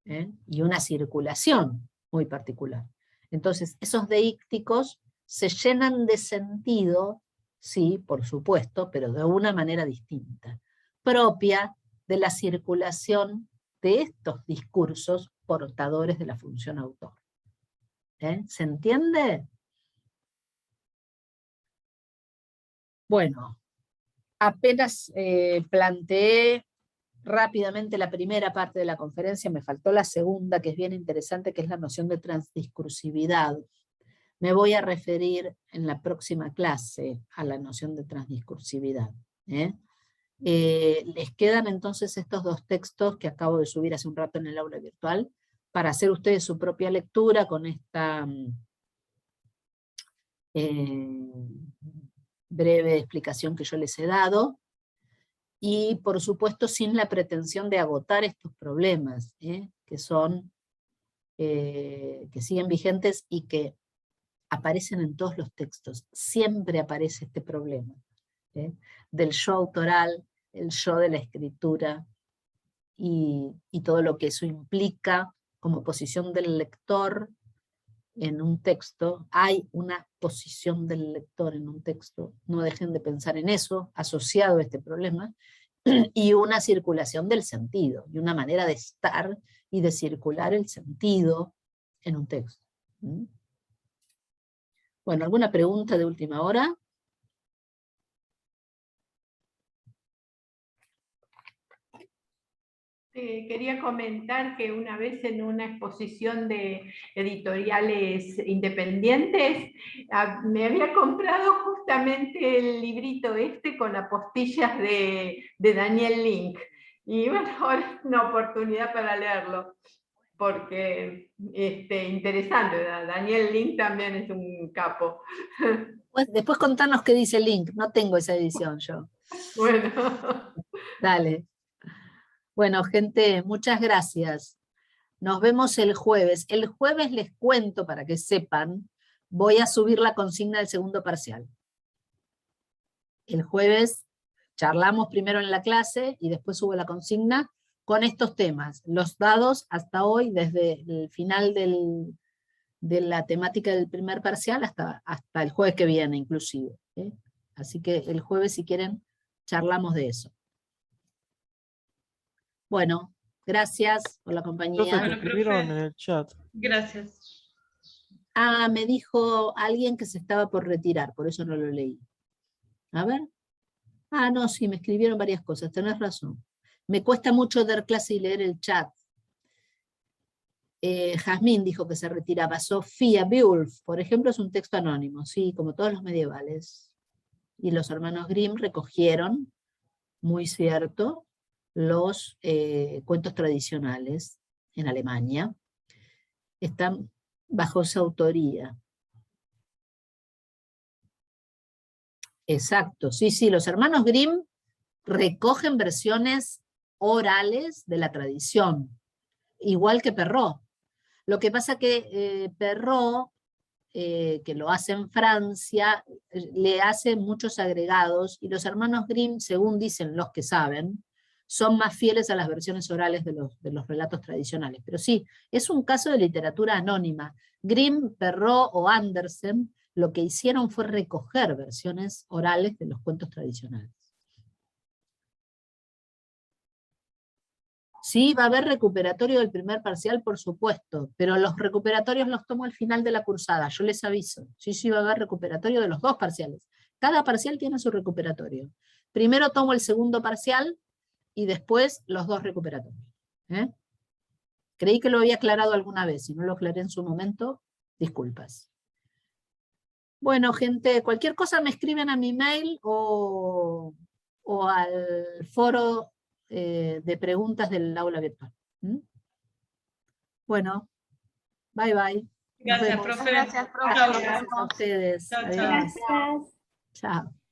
Y una circulación muy particular. Entonces, esos deícticos se llenan de sentido, sí, por supuesto, pero de una manera distinta, propia de la circulación de estos discursos portadores de la función autor. ¿Se entiende? Bueno, apenas planteé rápidamente la primera parte de la conferencia, me faltó la segunda, que es bien interesante, que es la noción de transdiscursividad. Me voy a referir en la próxima clase a la noción de transdiscursividad. Les quedan entonces estos dos textos que acabo de subir hace un rato en el aula virtual, para hacer ustedes su propia lectura con esta breve explicación que yo les he dado, y por supuesto sin la pretensión de agotar estos problemas, que siguen vigentes y que aparecen en todos los textos. Siempre aparece este problema, del yo autoral, el yo de la escritura, y todo lo que eso implica como posición del lector en un texto. Hay una posición del lector en un texto, no dejen de pensar en eso, asociado a este problema, y una circulación del sentido, y una manera de estar y de circular el sentido en un texto. Bueno, ¿alguna pregunta de última hora? Quería comentar que una vez en una exposición de editoriales independientes me había comprado justamente el librito con apostillas de Daniel Link. Y bueno, ahora es una oportunidad para leerlo, porque interesante, Daniel Link también es un capo. Pues después contanos qué dice Link, no tengo esa edición yo. Bueno. Dale. Bueno, gente, muchas gracias. Nos vemos el jueves. El jueves les cuento, para que sepan, voy a subir la consigna del segundo parcial. El jueves charlamos primero en la clase y después subo la consigna con estos temas. Los dados hasta hoy, desde el final de la temática del primer parcial hasta el jueves que viene inclusive. Así que el jueves, si quieren, charlamos de eso. Bueno, gracias por la compañía. Profe, te escribieron en el chat. Gracias. Ah, me dijo alguien que se estaba por retirar, por eso no lo leí. A ver. Ah, no, sí, me escribieron varias cosas, tenés razón. Me cuesta mucho dar clase y leer el chat. Jazmín dijo que se retiraba. Sofía Beowulf, por ejemplo, es un texto anónimo, sí, como todos los medievales. Y los hermanos Grimm recogieron, muy cierto, los cuentos tradicionales en Alemania. Están bajo su autoría. Exacto, sí, sí, los hermanos Grimm recogen versiones orales de la tradición, igual que Perrault. Lo que pasa que Perrault, que lo hace en Francia, le hace muchos agregados, y los hermanos Grimm, según dicen los que saben, son más fieles a las versiones orales de los relatos tradicionales. Pero sí, es un caso de literatura anónima. Grimm, Perrault o Andersen lo que hicieron fue recoger versiones orales de los cuentos tradicionales. Sí, va a haber recuperatorio del primer parcial, por supuesto, pero los recuperatorios los tomo al final de la cursada, yo les aviso. Sí, va a haber recuperatorio de los 2 parciales. Cada parcial tiene su recuperatorio. Primero tomo el segundo parcial y después los 2 recuperatorios. Creí que lo había aclarado alguna vez, si no lo aclaré en su momento, disculpas. Bueno, gente, cualquier cosa me escriben a mi mail o al foro de preguntas del aula virtual. Bueno, bye bye. Gracias, profe. Gracias, profe. Gracias a ustedes. Chao, chao. Adiós. Gracias. Chao.